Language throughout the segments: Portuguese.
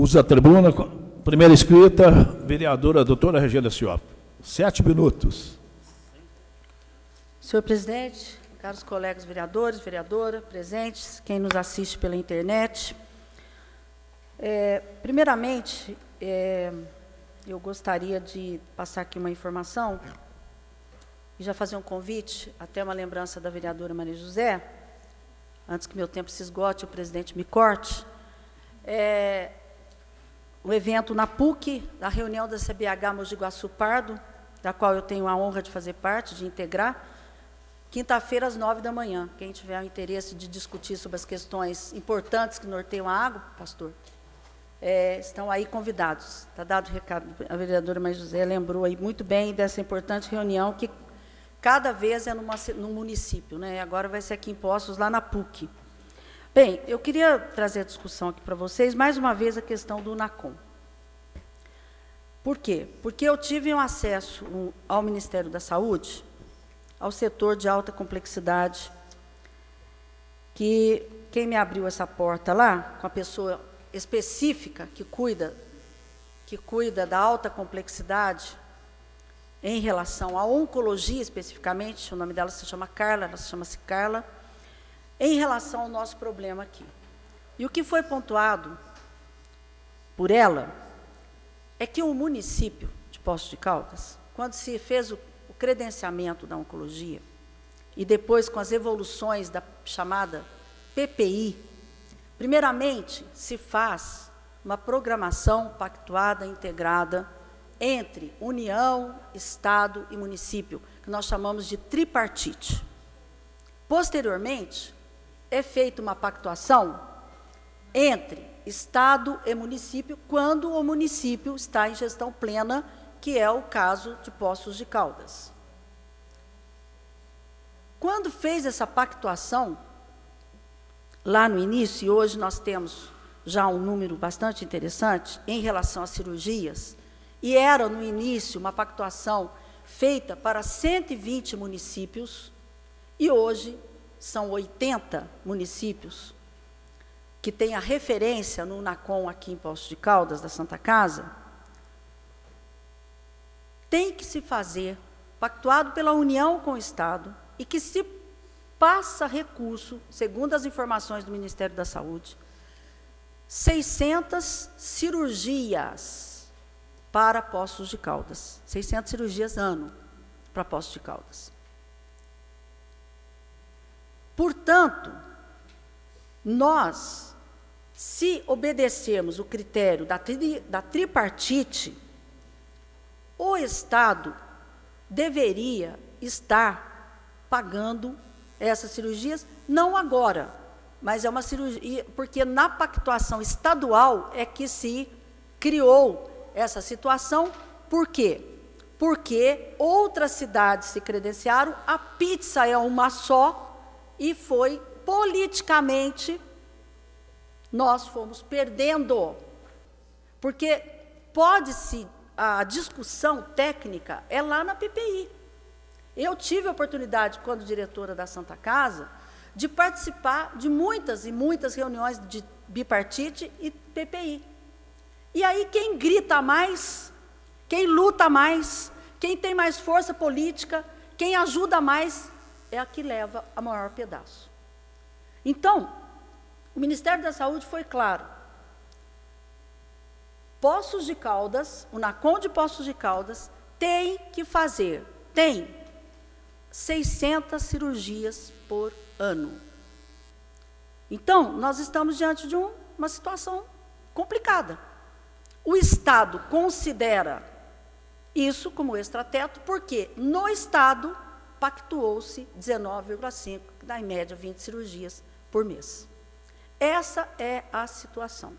Usa a tribuna. Primeira escrita, vereadora doutora Regina Cioffi. 7 minutos. Senhor presidente, caros colegas vereadores, vereadora, presentes, quem nos assiste pela internet. Primeiramente, eu gostaria de passar aqui uma informação e já fazer um convite, até uma lembrança da vereadora Maria José, antes que meu tempo se esgote, o presidente me corte. O evento na PUC, da reunião da CBH Mogi Guaçu Pardo, da qual eu tenho a honra de fazer parte, de integrar, quinta-feira, às 9 da manhã. Quem tiver o interesse de discutir sobre as questões importantes que norteiam a água, pastor, estão aí convidados. Está dado o recado. A vereadora Maria José lembrou aí muito bem dessa importante reunião, que cada vez é num município, né? Agora vai ser aqui em Poços, lá na PUC. Bem, eu queria trazer a discussão aqui para vocês, mais uma vez, a questão do UNACOM. Por quê? Porque eu tive um acesso ao Ministério da Saúde, ao setor de alta complexidade, que quem me abriu essa porta lá, com a pessoa específica que cuida da alta complexidade, em relação à oncologia especificamente, o nome dela se chama Carla, ela chama-se Carla, em relação ao nosso problema aqui. E o que foi pontuado por ela é que o município de Poços de Caldas, quando se fez o credenciamento da oncologia, e depois com as evoluções da chamada PPI, primeiramente se faz uma programação pactuada, integrada, entre União, Estado e município, que nós chamamos de tripartite. Posteriormente, é feita uma pactuação entre Estado e município, quando o município está em gestão plena, que é o caso de Poços de Caldas. Quando fez essa pactuação, lá no início, e hoje nós temos já um número bastante interessante em relação às cirurgias, e era, no início, uma pactuação feita para 120 municípios, e hoje são 80 municípios que têm a referência no UNACOM aqui em Poços de Caldas, da Santa Casa. Tem que se fazer, pactuado pela União com o Estado, e que se passa recurso, segundo as informações do Ministério da Saúde, 600 cirurgias para Poços de Caldas, 600 cirurgias ano para Poços de Caldas. Portanto, nós, se obedecermos o critério da tripartite, o Estado deveria estar pagando essas cirurgias, não agora, mas é uma cirurgia, porque na pactuação estadual é que se criou essa situação. Por quê? Porque outras cidades se credenciaram, a pizza é uma só, e foi politicamente, nós fomos perdendo, porque a discussão técnica é lá na PPI. Eu tive a oportunidade, quando diretora da Santa Casa, de participar de muitas e muitas reuniões de bipartite e PPI. E aí quem grita mais, quem luta mais, quem tem mais força política, quem ajuda mais, é a que leva a maior pedaço. Então, o Ministério da Saúde foi claro. Poços de Caldas, o UNACOM de Poços de Caldas, tem 600 cirurgias por ano. Então, nós estamos diante de uma situação complicada. O Estado considera isso como extrateto, porque no Estado pactuou-se 19,5, que dá em média 20 cirurgias por mês. Essa é a situação.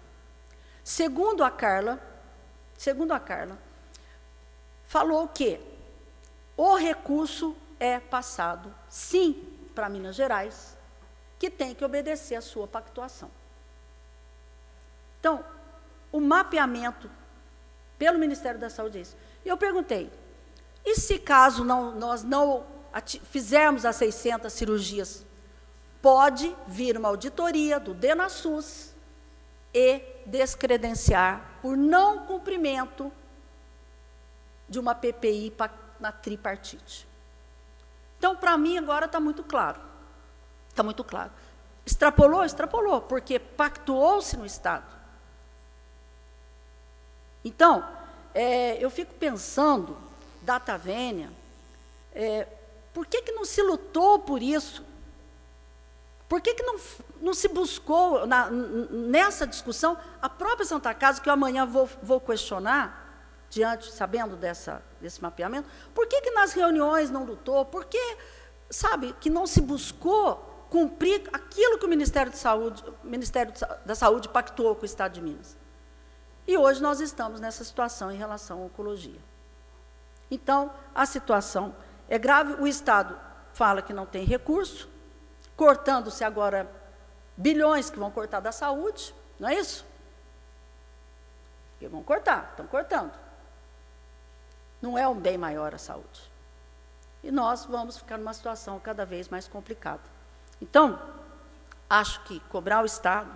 Segundo a Carla, falou que o recurso é passado, sim, para Minas Gerais, que tem que obedecer a sua pactuação. Então, o mapeamento pelo Ministério da Saúde é isso. E eu perguntei, e se caso nós não fizermos as 600 cirurgias, pode vir uma auditoria do DenaSUS e descredenciar por não cumprimento de uma PPI na tripartite. Então, para mim, agora está muito claro. Está muito claro. Extrapolou? Extrapolou, porque pactuou-se no Estado. Então, eu fico pensando, data vênia, por que não se lutou por isso? Por que não se buscou, nessa discussão, a própria Santa Casa, que eu amanhã vou questionar, sabendo desse mapeamento, por que nas reuniões não lutou? Por que, sabe, que não se buscou cumprir aquilo que o Ministério da Saúde pactuou com o Estado de Minas? E hoje nós estamos nessa situação em relação à oncologia. Então, a situação é grave, o Estado fala que não tem recurso, cortando-se agora bilhões que vão cortar da saúde, não é isso? Porque vão cortar, estão cortando. Não é um bem maior a saúde. E nós vamos ficar numa situação cada vez mais complicada. Então, acho que cobrar o Estado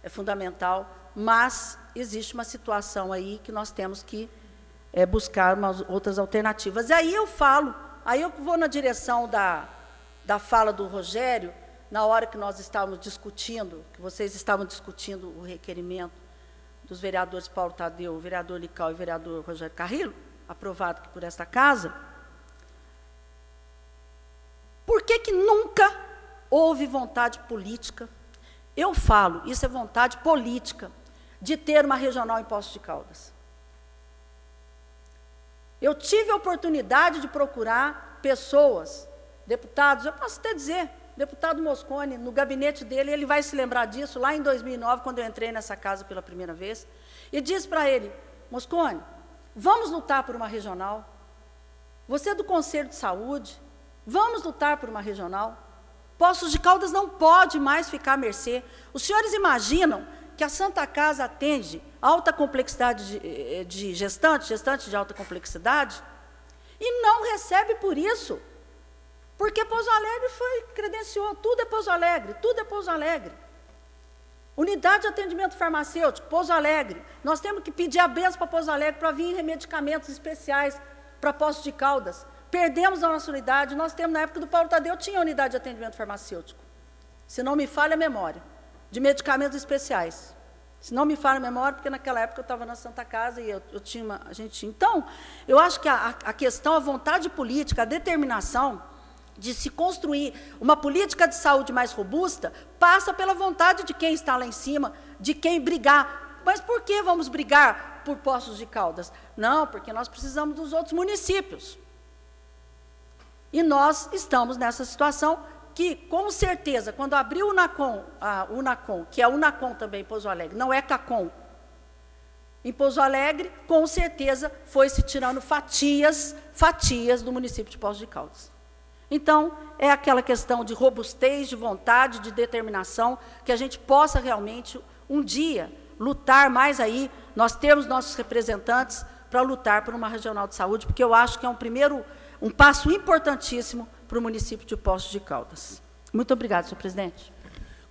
é fundamental, mas existe uma situação aí que nós temos que buscar outras alternativas. E aí eu vou na direção da fala do Rogério, na hora que nós estávamos discutindo, que vocês estavam discutindo o requerimento dos vereadores Paulo Tadeu, o vereador Lical e o vereador Rogério Carrillo, aprovado aqui por esta casa, por que nunca houve vontade política? Eu falo, isso é vontade política, de ter uma regional em Poços de Caldas. Eu tive a oportunidade de procurar pessoas, deputados, eu posso até dizer, deputado Mosconi, no gabinete dele, ele vai se lembrar disso, lá em 2009, quando eu entrei nessa casa pela primeira vez, e disse para ele, Mosconi, vamos lutar por uma regional, você é do Conselho de Saúde, vamos lutar por uma regional. Poços de Caldas não pode mais ficar à mercê. Os senhores imaginam que a Santa Casa atende alta complexidade de gestantes de alta complexidade, e não recebe por isso, porque Pouso Alegre credenciou, tudo é Pouso Alegre, tudo é Pouso Alegre. Unidade de atendimento farmacêutico, Pouso Alegre. Nós temos que pedir a benção para Pouso Alegre para vir medicamentos especiais para Poços de Caldas. Perdemos a nossa unidade, nós temos, na época do Paulo Tadeu, tinha unidade de atendimento farmacêutico. Se não me falha a memória, de medicamentos especiais. Se não me falha a memória, porque naquela época eu estava na Santa Casa e a gente tinha. Então, eu acho que a questão, a vontade política, a determinação de se construir uma política de saúde mais robusta, passa pela vontade de quem está lá em cima, de quem brigar. Mas por que vamos brigar por Poços de Caldas? Não, porque nós precisamos dos outros municípios. E nós estamos nessa situação que, com certeza, quando abriu o UNACOM, que é o UNACOM também em Pouso Alegre, não é CACOM, em Pouso Alegre, com certeza, foi se tirando fatias do município de Poços de Caldas. Então, é aquela questão de robustez, de vontade, de determinação, que a gente possa realmente, um dia, lutar mais aí, nós temos nossos representantes para lutar por uma regional de saúde, porque eu acho que é um passo importantíssimo para o município de Poços de Caldas. Muito obrigada, senhor presidente.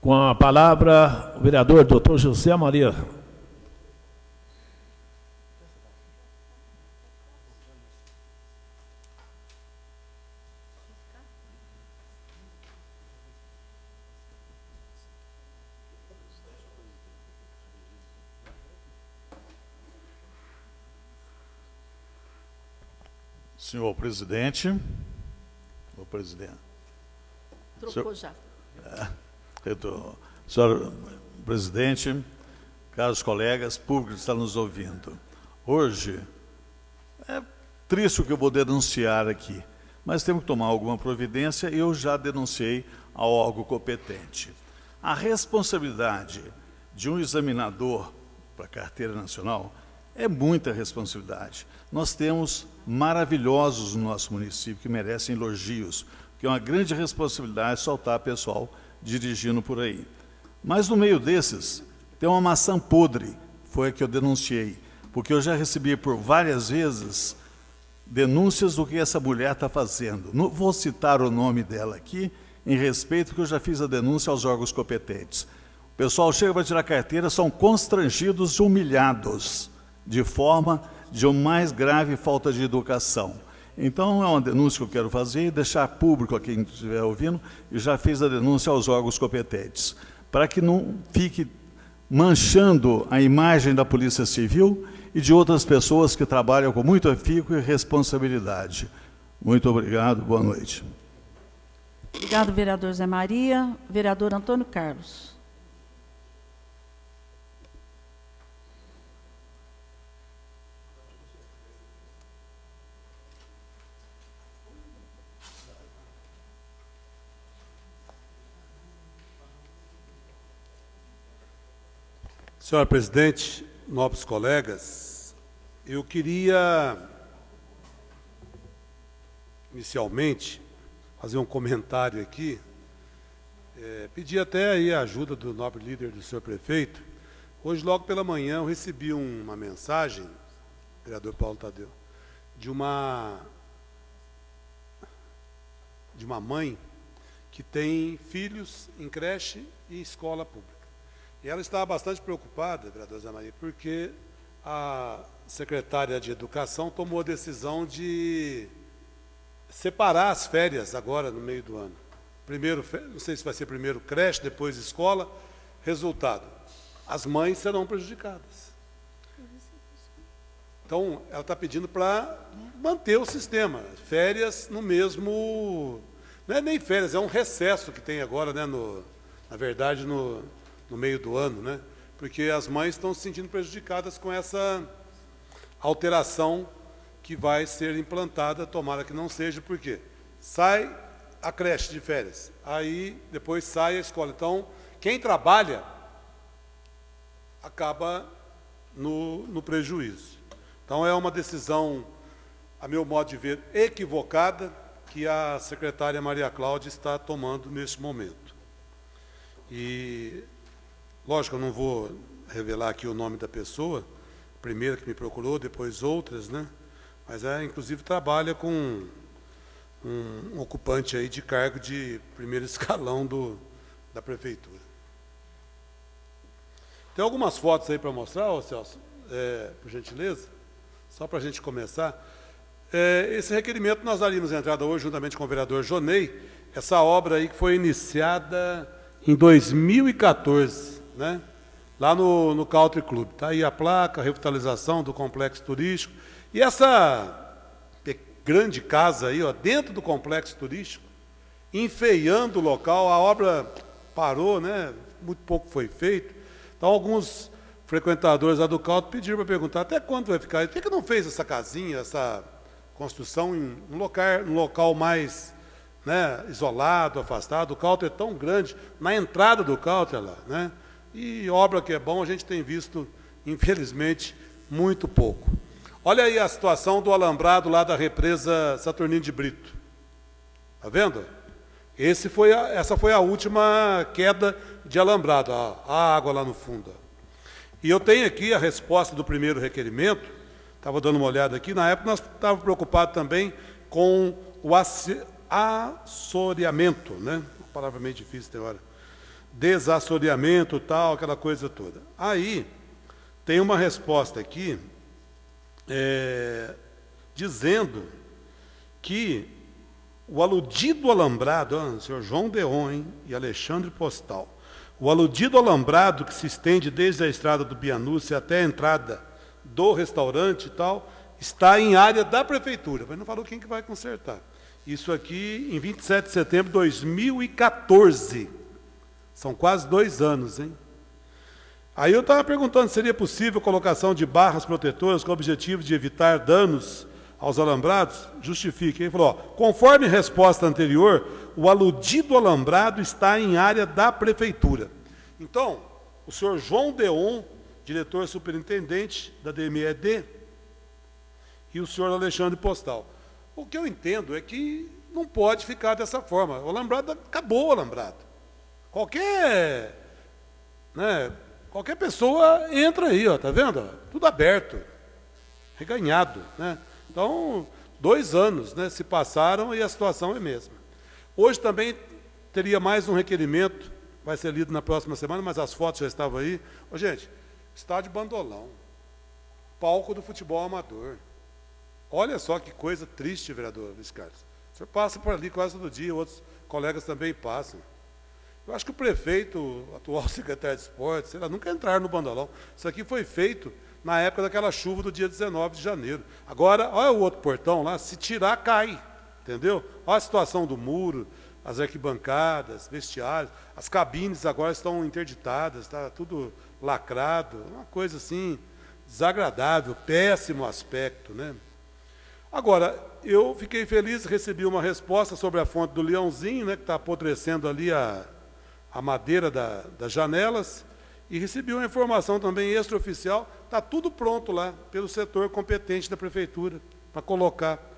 Com a palavra, o vereador doutor José Maria. Senhor presidente, Trocou já. Senhor presidente, caros colegas, público que está nos ouvindo, hoje é triste o que eu vou denunciar aqui, mas temos que tomar alguma providência e eu já denunciei ao órgão competente. A responsabilidade de um examinador para a carteira nacional é muita responsabilidade. Nós temos maravilhosos no nosso município que merecem elogios, que é uma grande responsabilidade soltar pessoal dirigindo por aí. Mas no meio desses, tem uma maçã podre, foi a que eu denunciei, porque eu já recebi por várias vezes denúncias do que essa mulher está fazendo. Não vou citar o nome dela aqui, em respeito, que eu já fiz a denúncia aos órgãos competentes. pessoal chega para tirar carteira, são constrangidos e humilhados, de forma de uma mais grave falta de educação. Então, é uma denúncia que eu quero fazer e deixar público a quem estiver ouvindo, e já fiz a denúncia aos órgãos competentes, para que não fique manchando a imagem da Polícia Civil e de outras pessoas que trabalham com muito afinco e responsabilidade. Muito obrigado, boa noite. Obrigado, vereador Zé Maria. Vereador Antônio Carlos. Senhora presidente, nobres colegas, eu queria, inicialmente, fazer um comentário aqui, pedir até aí a ajuda do nobre líder do senhor prefeito. Hoje, logo pela manhã, eu recebi uma mensagem, vereador Paulo Tadeu, de uma mãe que tem filhos em creche e escola pública. E ela estava bastante preocupada, vereador Zé Maria, porque a secretária de Educação tomou a decisão de separar as férias agora no meio do ano. Primeiro, não sei se vai ser primeiro creche, depois escola. Resultado, as mães serão prejudicadas. Então, ela está pedindo para manter o sistema. Férias no mesmo... Não é nem férias, é um recesso que tem agora, né, na verdade, no meio do ano, né? Porque as mães estão se sentindo prejudicadas com essa alteração que vai ser implantada, tomara que não seja, porque sai a creche de férias, aí depois sai a escola. Então, quem trabalha acaba no prejuízo. Então, é uma decisão, a meu modo de ver, equivocada, que a secretária Maria Cláudia está tomando neste momento. E, lógico, eu não vou revelar aqui o nome da pessoa, primeira que me procurou, depois outras, né? Mas, inclusive, trabalha com um ocupante aí de cargo de primeiro escalão da prefeitura. Tem algumas fotos aí para mostrar, ô Celso, por gentileza, só para a gente começar. Esse requerimento nós daríamos entrada hoje, juntamente com o vereador Jonei, essa obra aí que foi iniciada em 2014, né? Lá no Country Club. Está aí a placa, a revitalização do complexo turístico. E essa grande casa aí, ó, dentro do complexo turístico, enfeiando o local, a obra parou, né? Muito pouco foi feito. Então, alguns frequentadores lá do Country pediram para perguntar até quando vai ficar. Por que não fez essa casinha, essa construção em um local mais, né, isolado, afastado? O Country é tão grande, na entrada do Country lá, né? E obra que é bom, a gente tem visto, infelizmente, muito pouco. Olha aí a situação do alambrado lá da represa Saturnino de Brito. Está vendo? Essa foi a última queda de alambrado, a água lá no fundo. E eu tenho aqui a resposta do primeiro requerimento, estava dando uma olhada aqui, na época nós estávamos preocupados também com o assoreamento, né? Uma palavra meio difícil tem hora. Desassoreamento, tal, aquela coisa toda. Aí, tem uma resposta aqui, dizendo que o aludido alambrado, o senhor João Deon e Alexandre Postal, o aludido alambrado que se estende desde a estrada do Bianúcio até a entrada do restaurante e tal, está em área da prefeitura, mas não falou quem que vai consertar. Isso aqui em 27 de setembro de 2014. São quase 2 anos, hein? Aí eu estava perguntando se seria possível a colocação de barras protetoras com o objetivo de evitar danos aos alambrados. Justifique. Ele falou, ó, conforme resposta anterior, o aludido alambrado está em área da prefeitura. Então, o senhor João Deon, diretor superintendente da DMED, e o senhor Alexandre Postal. O que eu entendo é que não pode ficar dessa forma. O alambrado, acabou o alambrado. Qualquer pessoa entra aí, ó, tá vendo? Tudo aberto, reganhado, né? Então, 2 anos, né, se passaram e a situação é a mesma. Hoje também teria mais um requerimento vai ser lido na próxima semana, mas as fotos já estavam aí. Ô, gente, estádio Bandolão, palco do futebol amador. Olha só que coisa triste, vereador Luiz Carlos. O senhor passa por ali quase todo dia, outros colegas também passam. Eu acho que o prefeito, o atual secretário de esportes, sei lá, nunca entraram no Bandolão. Isso aqui foi feito na época daquela chuva do dia 19 de janeiro. Agora, olha o outro portão lá, se tirar, cai. Entendeu? Olha a situação do muro, as arquibancadas, vestiários, as cabines agora estão interditadas, está tudo lacrado, uma coisa assim desagradável, péssimo aspecto, né? Agora, eu fiquei feliz, recebi uma resposta sobre a fonte do Leãozinho, né, que está apodrecendo ali a madeira das janelas, e recebi uma informação também extraoficial, está tudo pronto lá, pelo setor competente da prefeitura, para colocar.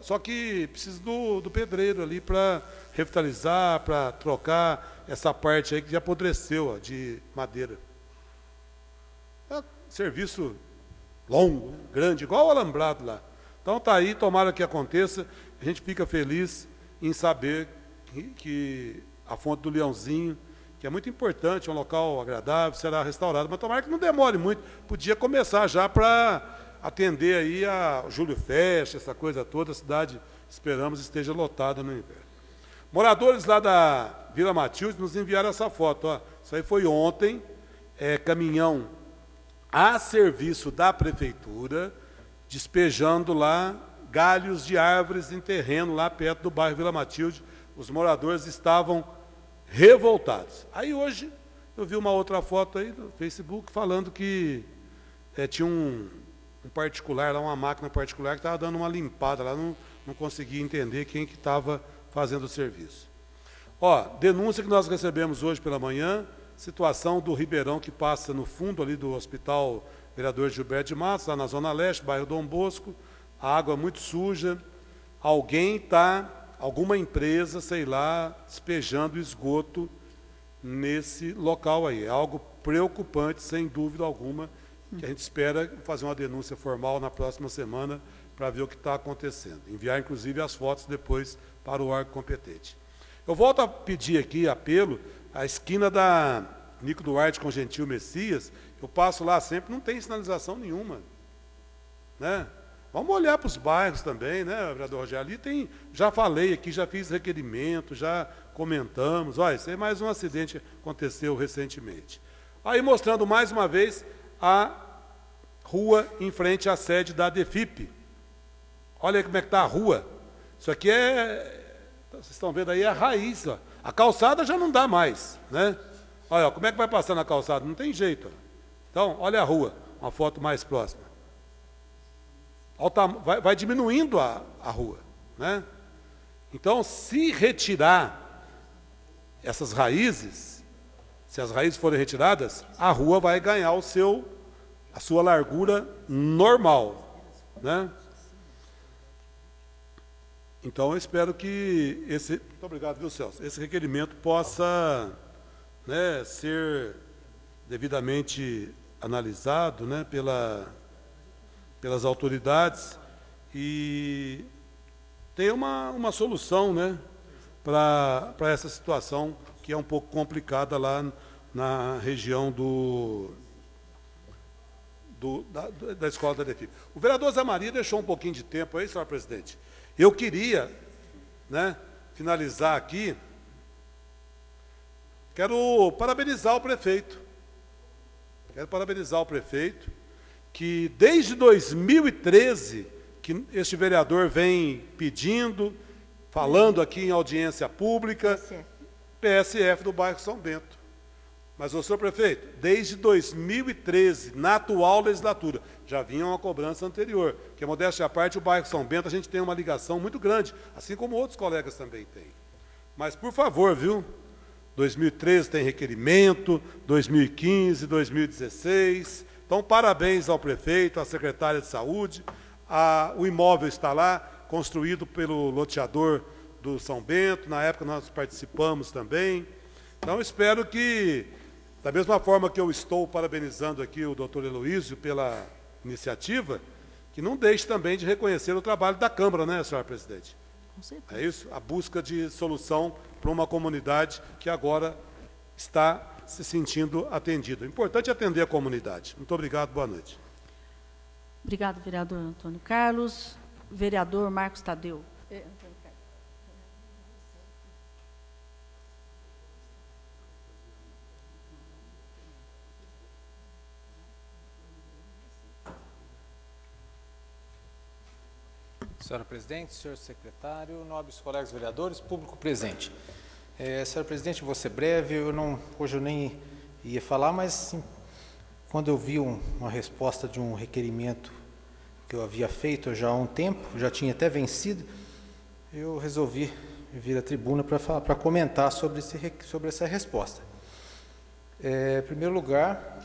Só que precisa do pedreiro ali para revitalizar, para trocar essa parte aí que já apodreceu, ó, de madeira. É um serviço longo, grande, igual o alambrado lá. Então está aí, tomara que aconteça. A gente fica feliz em saber que a fonte do Leãozinho, que é muito importante, é um local agradável, será restaurado. Mas tomara que não demore muito. Podia começar já para atender aí a Júlio Festa, essa coisa toda. A cidade, esperamos, esteja lotada no inverno. Moradores lá da Vila Matilde nos enviaram essa foto. Ó. Isso aí foi ontem, caminhão a serviço da prefeitura, despejando lá galhos de árvores em terreno lá perto do bairro Vila Matilde. Os moradores estavam revoltados. Aí hoje eu vi uma outra foto aí no Facebook falando que tinha um particular, lá, uma máquina particular que estava dando uma limpada lá, não conseguia entender quem que estava fazendo o serviço. Ó, denúncia que nós recebemos hoje pela manhã, situação do Ribeirão que passa no fundo ali do Hospital Vereador Gilberto de Matos, lá na Zona Leste, bairro Dom Bosco, a água muito suja, alguma empresa, sei lá, despejando esgoto nesse local aí. É algo preocupante, sem dúvida alguma, que a gente espera fazer uma denúncia formal na próxima semana para ver o que está acontecendo. Enviar, inclusive, as fotos depois para o órgão competente. Eu volto a pedir aqui, apelo, a esquina da Nico Duarte com Gentil Messias, eu passo lá sempre, não tem sinalização nenhuma. Né? Vamos olhar para os bairros também, né, vereador Rogério? Ali tem, já falei aqui, já fiz requerimento, já comentamos. Olha, isso é mais um acidente que aconteceu recentemente. Aí mostrando mais uma vez a rua em frente à sede da DEFIP. Olha aí como é que está a rua. Isso aqui vocês estão vendo aí, é a raiz. Ó. A calçada já não dá mais, né? Olha, ó, como é que vai passar na calçada? Não tem jeito. Ó. Então, olha a rua, uma foto mais próxima. Vai diminuindo a rua, né? Então, se retirar essas raízes, se as raízes forem retiradas, a rua vai ganhar a sua largura normal, né? Então, eu espero que muito obrigado, viu, Celso? Esse requerimento possa, né, ser devidamente analisado, né, pelas autoridades e ter uma solução, né, para essa situação que é um pouco complicada lá na região da escola da DEFIP. O vereador Zé Maria deixou um pouquinho de tempo aí, senhor presidente. Eu queria, né, finalizar aqui, quero parabenizar o prefeito. Que desde 2013, que este vereador vem pedindo, falando aqui em audiência pública, PSF do bairro São Bento. Mas, senhor prefeito, desde 2013, na atual legislatura, já vinha uma cobrança anterior, que, modéstia à parte, o bairro São Bento, a gente tem uma ligação muito grande, assim como outros colegas também têm. Mas, por favor, viu? 2013 tem requerimento, 2015, 2016. Então, parabéns ao prefeito, à secretária de saúde. O imóvel está lá, construído pelo loteador do São Bento. Na época, nós participamos também. Então, espero que, da mesma forma que eu estou parabenizando aqui o doutor Heloísio pela iniciativa, que não deixe também de reconhecer o trabalho da Câmara, né, senhora presidente? Com certeza. É isso? A busca de solução para uma comunidade que agora está se sentindo atendido. O importante é atender a comunidade. Muito obrigado, boa noite. Obrigado, vereador Antônio Carlos. Vereador Marcos Tadeu. Senhora Presidente, senhor secretário, nobres colegas vereadores, público presente. Senhora Presidente, vou ser breve, hoje eu nem ia falar, mas quando eu vi uma resposta de um requerimento que eu havia feito já há um tempo, já tinha até vencido, eu resolvi vir à tribuna para comentar sobre essa resposta. Em primeiro lugar,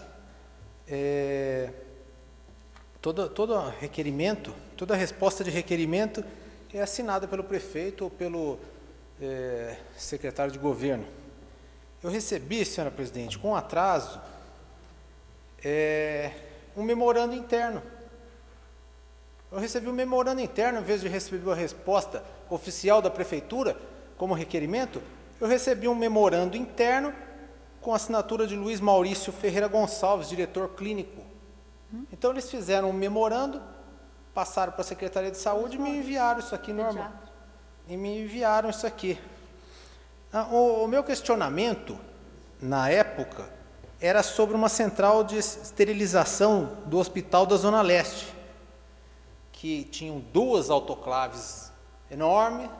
todo requerimento, toda resposta de requerimento é assinada pelo prefeito ou pelo secretário de governo. Eu recebi, senhora presidente, com atraso, um memorando interno. Eu recebi um memorando interno, em vez de receber a resposta oficial da prefeitura como requerimento, eu recebi um memorando interno com a assinatura de Luiz Maurício Ferreira Gonçalves, diretor clínico. Então, eles fizeram um memorando, passaram para a Secretaria de Saúde e me enviaram isso aqui normal. E me enviaram isso aqui. O meu questionamento, na época, era sobre uma central de esterilização do Hospital da Zona Leste, que tinham 2 autoclaves enormes,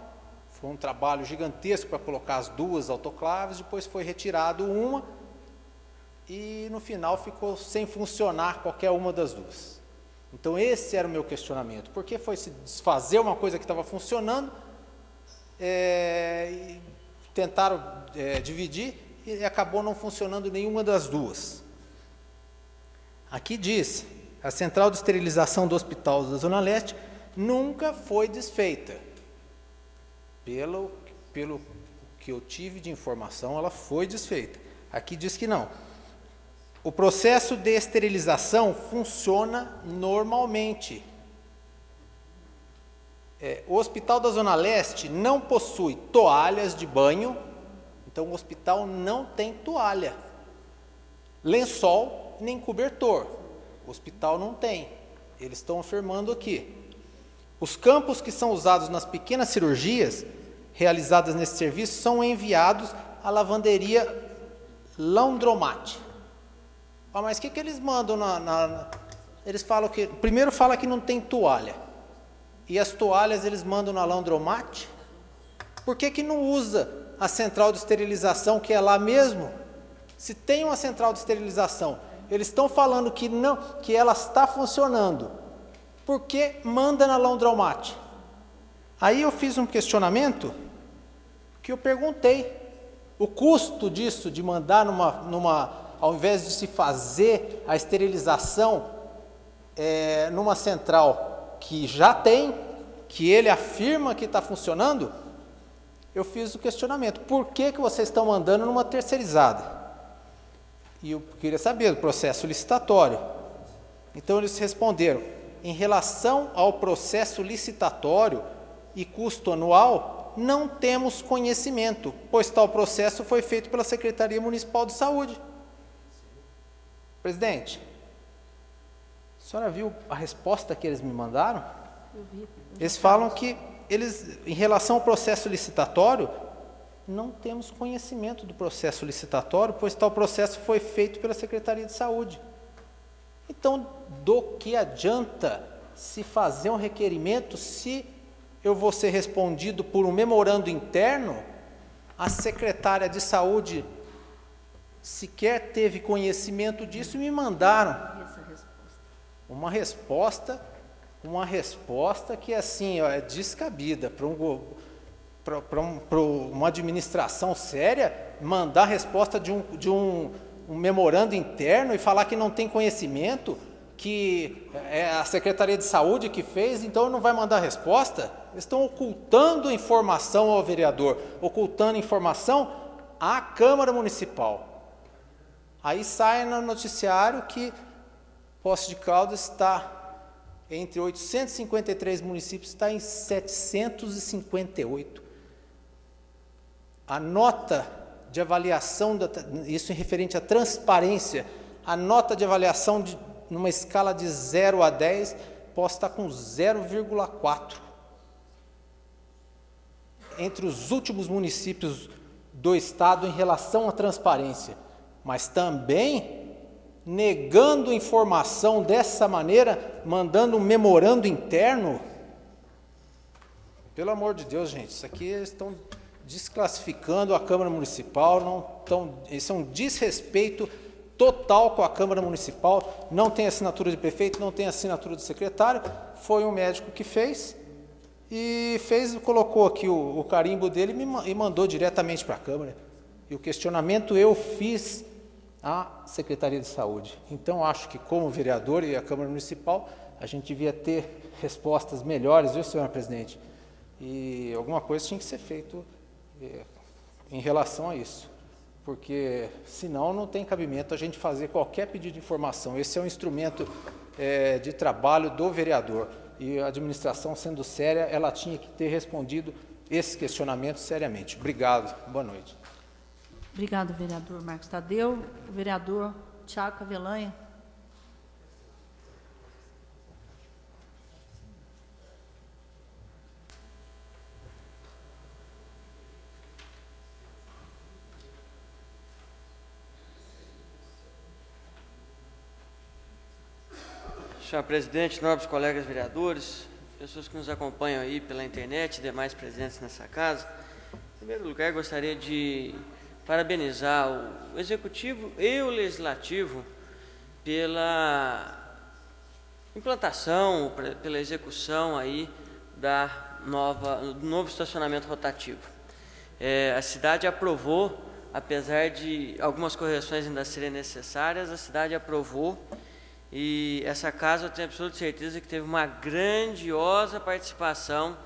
foi um trabalho gigantesco para colocar as 2 autoclaves, depois foi retirado uma, e no final ficou sem funcionar qualquer uma das 2. Então esse era o meu questionamento. Por que foi se desfazer uma coisa que estava funcionando, e tentaram dividir e acabou não funcionando nenhuma das 2. Aqui diz, a central de esterilização do Hospital da Zona Leste nunca foi desfeita. Pelo que eu tive de informação, ela foi desfeita. Aqui diz que não. O processo de esterilização funciona normalmente. O Hospital da Zona Leste não possui toalhas de banho, então o hospital não tem toalha, lençol nem cobertor. O hospital não tem. Eles estão afirmando aqui. Os campos que são usados nas pequenas cirurgias realizadas nesse serviço são enviados à lavanderia Laundromat. Mas o que eles mandam eles falam que... Primeiro fala que não tem toalha. E as toalhas eles mandam na Laundromat? Por que não usa a central de esterilização que é lá mesmo? Se tem uma central de esterilização, eles estão falando que não, que ela está funcionando. Por que manda na Laundromat? Aí eu fiz um questionamento que eu perguntei. O custo disso, de mandar ao invés de se fazer a esterilização numa central que já tem, que ele afirma que está funcionando, eu fiz o questionamento. Por que vocês estão mandando numa terceirizada? E eu queria saber do processo licitatório. Então eles responderam, em relação ao processo licitatório e custo anual, não temos conhecimento, pois tal processo foi feito pela Secretaria Municipal de Saúde. Presidente, a senhora viu a resposta que eles me mandaram? Eu vi. Eles falam que em relação ao processo licitatório, não temos conhecimento do processo licitatório, pois tal processo foi feito pela Secretaria de Saúde. Então, do que adianta se fazer um requerimento se eu vou ser respondido por um memorando interno? A secretária de Saúde sequer teve conhecimento disso e me mandaram uma resposta que assim, é descabida para uma administração séria, mandar resposta de um memorando interno e falar que não tem conhecimento, que é a Secretaria de Saúde que fez, então não vai mandar resposta? Eles estão ocultando informação ao vereador, ocultando informação à Câmara Municipal. Aí sai no noticiário que Poços de Caldas está, entre 853 municípios, está em 758. A nota de avaliação, isso em referente à transparência, a nota de avaliação numa escala de 0 a 10, posso estar com 0,4. Entre os últimos municípios do estado em relação à transparência, mas também negando informação dessa maneira, mandando um memorando interno. Pelo amor de Deus, gente, isso aqui eles estão desclassificando a Câmara Municipal, isso é um desrespeito total com a Câmara Municipal, não tem assinatura de prefeito, não tem assinatura de secretário, foi um médico que fez, colocou aqui o carimbo dele e mandou diretamente para a Câmara. E o questionamento eu fiz à Secretaria de Saúde. Então, acho que como vereador e a Câmara Municipal, a gente devia ter respostas melhores, viu, senhora presidente? E alguma coisa tinha que ser feito em relação a isso, porque senão não tem cabimento a gente fazer qualquer pedido de informação. Esse é um instrumento de trabalho do vereador, e a administração, sendo séria, ela tinha que ter respondido esse questionamento seriamente. Obrigado, boa noite. Obrigado, vereador Marcos Tadeu. O vereador Tiago Cavelanha. Senhor presidente, nobres colegas vereadores, pessoas que nos acompanham aí pela internet e demais presentes nessa casa, em primeiro lugar gostaria de parabenizar o Executivo e o Legislativo pela implantação, pela execução aí do novo estacionamento rotativo. A cidade aprovou, apesar de algumas correções ainda serem necessárias, a cidade aprovou. E essa casa, eu tenho absoluta certeza que teve uma grandiosa participação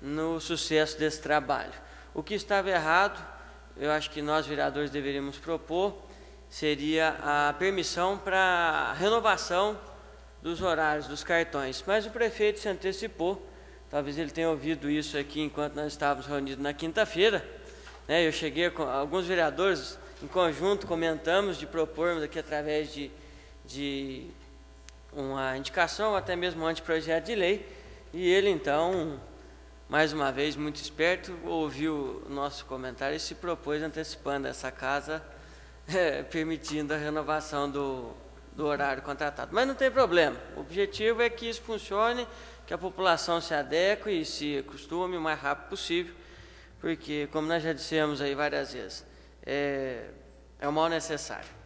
no sucesso desse trabalho. O que estava errado, eu acho que nós vereadores deveríamos propor, seria a permissão para renovação dos horários dos cartões. Mas o prefeito se antecipou, talvez ele tenha ouvido isso aqui enquanto nós estávamos reunidos na quinta-feira, né? Eu cheguei com alguns vereadores, em conjunto, comentamos de propormos aqui através de uma indicação, até mesmo um anteprojeto de lei, e ele então, mais uma vez, muito esperto, ouviu o nosso comentário e se propôs antecipando essa casa, permitindo a renovação do horário contratado. Mas não tem problema, o objetivo é que isso funcione, que a população se adeque e se acostume o mais rápido possível, porque, como nós já dissemos aí várias vezes, é o mal necessário.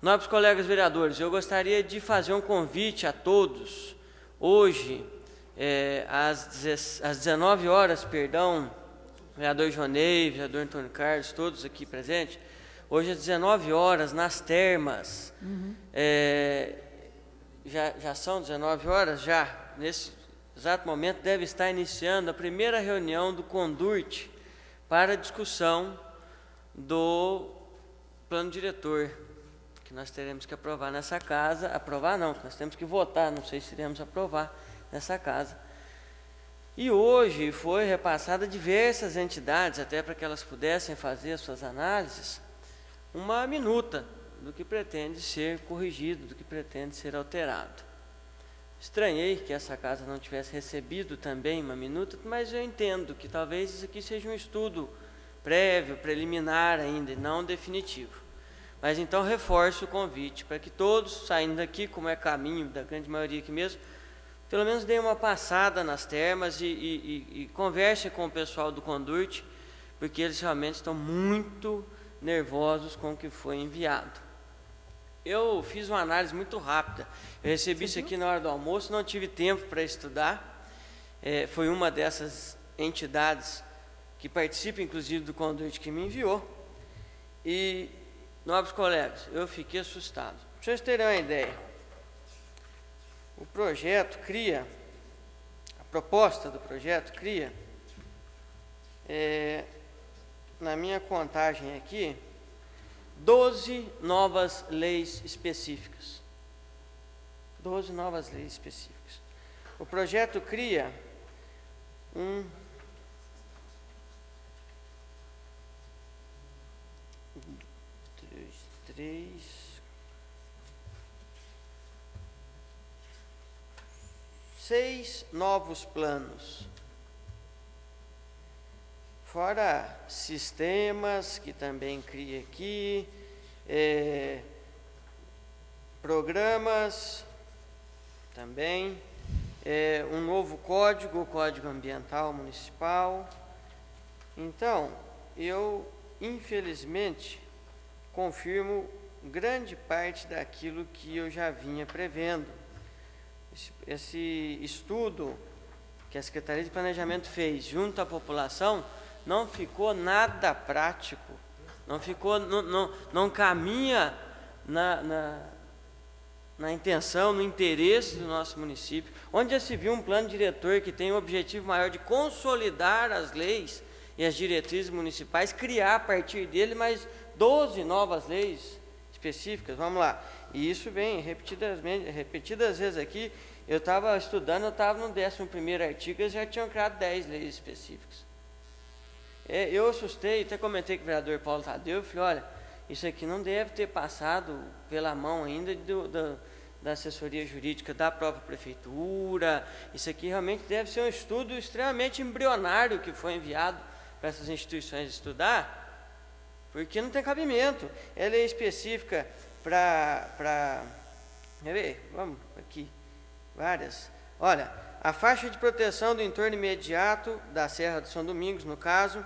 Nobres colegas vereadores, eu gostaria de fazer um convite a todos, hoje, às 19 horas, vereador Jonei, vereador Antônio Carlos, todos aqui presentes, hoje às 19 horas, nas termas, já são 19 horas, nesse exato momento deve estar iniciando a primeira reunião do CONDURT para discussão do plano diretor, que nós teremos que aprovar nessa casa, nós temos que votar, não sei se iremos aprovar nessa casa. E hoje foi repassada a diversas entidades, até para que elas pudessem fazer as suas análises, uma minuta do que pretende ser corrigido, do que pretende ser alterado. Estranhei que essa casa não tivesse recebido também uma minuta, mas eu entendo que talvez isso aqui seja um estudo prévio, preliminar ainda, e não definitivo. Mas então reforço o convite para que todos, saindo daqui, como é caminho da grande maioria aqui mesmo, pelo menos deem uma passada nas termas e conversem com o pessoal do CONDURT, porque eles realmente estão muito nervosos com o que foi enviado. Eu fiz uma análise muito rápida, eu recebi isso aqui na hora do almoço, não tive tempo para estudar, foi uma dessas entidades que participa inclusive do CONDURT que me enviou, e nobres colegas, eu fiquei assustado. Para vocês terem uma ideia, o projeto cria, a proposta do projeto cria, na minha contagem aqui, 12 novas leis específicas. 12 novas leis específicas. O projeto cria 3, 6 novos planos. Fora sistemas, que também cria aqui, programas, também, um novo código, o Código Ambiental Municipal. Então, eu, infelizmente, confirmo grande parte daquilo que eu já vinha prevendo. Esse estudo que a Secretaria de Planejamento fez junto à população não ficou nada prático, não caminha na intenção, no interesse do nosso município, onde já se viu um plano diretor que tem o objetivo maior de consolidar as leis e as diretrizes municipais, criar a partir dele mais 12 novas leis específicas. Vamos lá. E isso vem repetidas vezes aqui. Eu estava estudando, eu estava no 11º artigo, eles já tinham criado 10 leis específicas. Eu assustei, até comentei com o vereador Paulo Tadeu, falei, olha, isso aqui não deve ter passado pela mão ainda da assessoria jurídica da própria prefeitura, isso aqui realmente deve ser um estudo extremamente embrionário que foi enviado para essas instituições estudar, porque não tem cabimento. Ela é específica para vamos aqui, várias. Olha, a faixa de proteção do entorno imediato da Serra do São Domingos, no caso,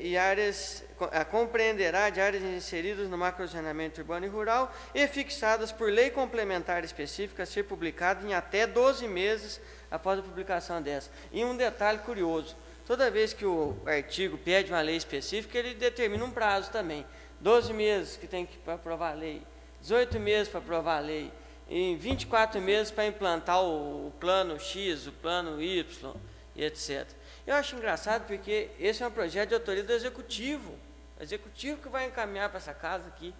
e áreas, compreenderá de áreas inseridas no macrozoneamento urbano e rural e fixadas por lei complementar específica a ser publicada em até 12 meses após a publicação dessa. E um detalhe curioso, toda vez que o artigo pede uma lei específica, ele determina um prazo também. 12 meses que tem que aprovar a lei, 18 meses para aprovar a lei, em 24 meses para implantar o plano X, o plano Y, e etc. Eu acho engraçado porque esse é um projeto de autoria do executivo que vai encaminhar para essa casa aqui.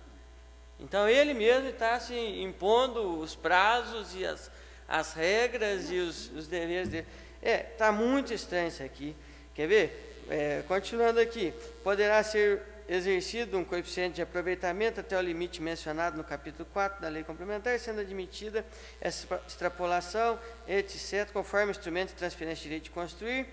Então, ele mesmo está se impondo os prazos e as regras e os deveres dele. Está muito estranho isso aqui. Quer ver? Continuando aqui, poderá ser exercido um coeficiente de aproveitamento até o limite mencionado no capítulo 4 da lei complementar, sendo admitida essa extrapolação, etc., conforme o instrumento de transferência de direito de construir,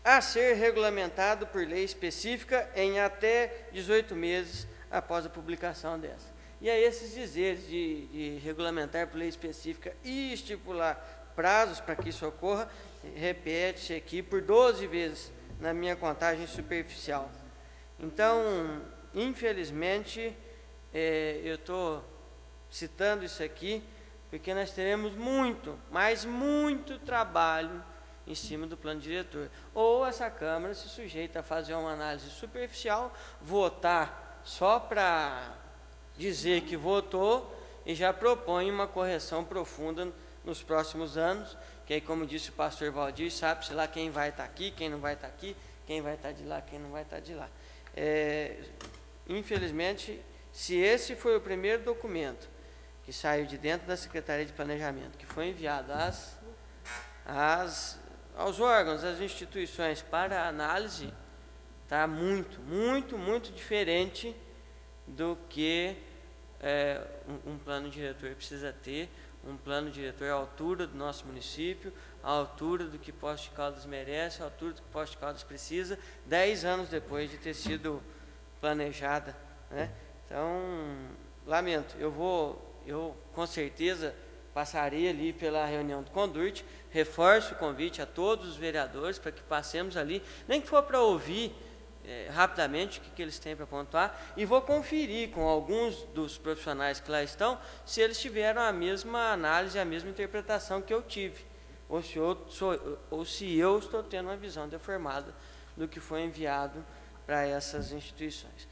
a ser regulamentado por lei específica em até 18 meses após a publicação dessa. E a esses dizeres de regulamentar por lei específica e estipular prazos para que isso ocorra, repete-se aqui por 12 vezes na minha contagem superficial. Então, infelizmente, eu estou citando isso aqui, porque nós teremos muito, mas muito trabalho em cima do plano diretor. Ou essa Câmara se sujeita a fazer uma análise superficial, votar só para dizer que votou e já propõe uma correção profunda nos próximos anos, que aí, como disse o pastor Valdir, sabe-se lá quem vai estar aqui, quem não vai estar aqui, quem vai estar de lá, quem não vai estar de lá. Infelizmente, se esse foi o primeiro documento que saiu de dentro da Secretaria de Planejamento, que foi enviado aos órgãos, às instituições para análise, está muito diferente do que um plano diretor precisa ter, um plano diretor à altura do nosso município, à altura do que Poços de Caldas merece, à altura do que Poços de Caldas precisa, 10 anos depois de ter sido planejada, né? Então, lamento, eu com certeza passarei ali pela reunião do Condurte, reforço o convite a todos os vereadores para que passemos ali, nem que for para ouvir rapidamente o que eles têm para pontuar, e vou conferir com alguns dos profissionais que lá estão, se eles tiveram a mesma análise, a mesma interpretação que eu tive, ou se eu estou tendo uma visão deformada do que foi enviado para essas instituições.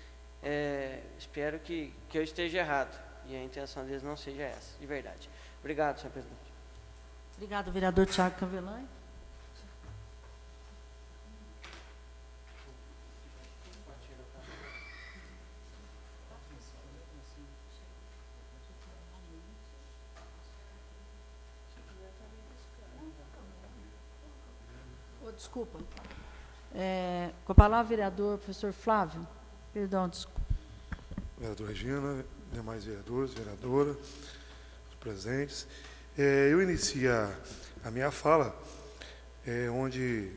Espero que eu esteja errado, e a intenção deles não seja essa, de verdade. Obrigado, senhor presidente. Obrigado, vereador Tiago Cavelani. Desculpa. Com a palavra, vereador professor Flávio. Perdão, desculpa. vereadora Regina, demais vereadores, vereadora, os presentes. Eu inicio a minha fala, onde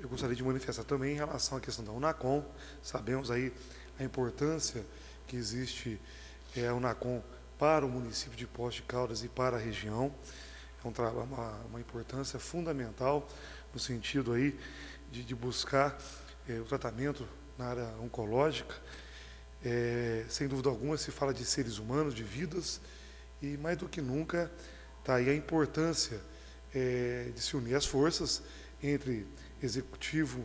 eu gostaria de manifestar também em relação à questão da UNACOM. Sabemos aí a importância que existe a UNACOM para o município de Poços de Caldas e para a região. É uma importância fundamental no sentido aí de buscar o tratamento na área oncológica. Sem dúvida alguma se fala de seres humanos, de vidas, e mais do que nunca está aí a importância de se unir as forças entre executivo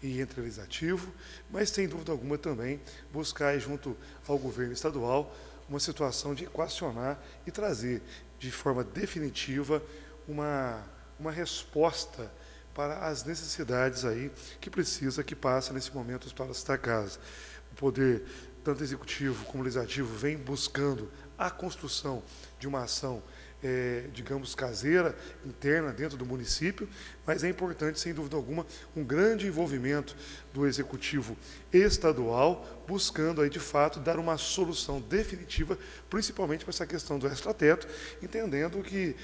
e entre legislativo, mas sem dúvida alguma também buscar junto ao governo estadual uma situação de equacionar e trazer de forma definitiva uma resposta para as necessidades aí que passa nesse momento os Hospital da Santa Casa. O poder, tanto executivo como legislativo, vem buscando a construção de uma ação, digamos, caseira, interna, dentro do município, mas é importante, sem dúvida alguma, um grande envolvimento do executivo estadual, buscando aí, de fato, dar uma solução definitiva, principalmente para essa questão do extrateto, entendendo que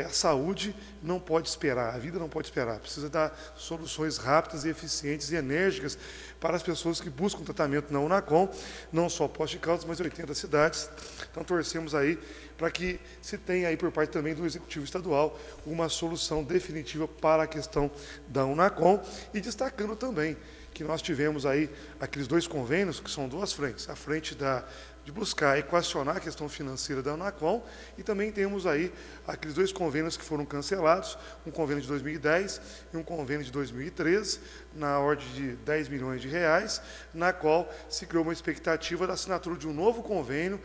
a saúde não pode esperar, a vida não pode esperar, precisa dar soluções rápidas e eficientes e enérgicas para as pessoas que buscam tratamento na UNACOM, não só Poços de Caldas, mas 80 cidades. Então, torcemos aí para que se tenha aí por parte também do Executivo Estadual uma solução definitiva para a questão da UNACOM, e destacando também que nós tivemos aí aqueles 2 convênios, que são 2 frentes, a frente de buscar equacionar a questão financeira da UNACOM, e também temos aí aqueles 2 convênios que foram cancelados, um convênio de 2010 e um convênio de 2013, na ordem de 10 milhões de reais, na qual se criou uma expectativa da assinatura de um novo convênio,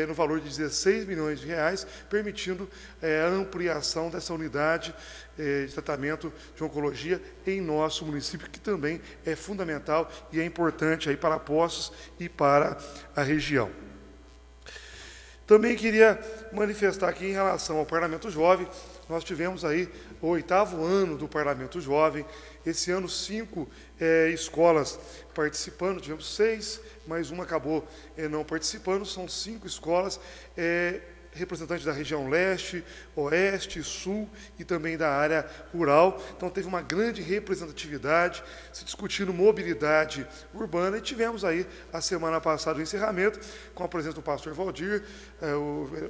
no valor de 16 milhões de reais, permitindo a ampliação dessa unidade de tratamento de oncologia em nosso município, que também é fundamental e é importante aí para Poços e para a região. Também queria manifestar aqui em relação ao Parlamento Jovem. Nós tivemos aí o 8º ano do Parlamento Jovem. Esse ano 5 escolas participando, tivemos 6, mas uma acabou não participando. São 5 escolas, representantes da região leste, oeste, sul e também da área rural. Então teve uma grande representatividade, se discutindo mobilidade urbana, e tivemos aí a semana passada o encerramento com a presença do pastor Valdir,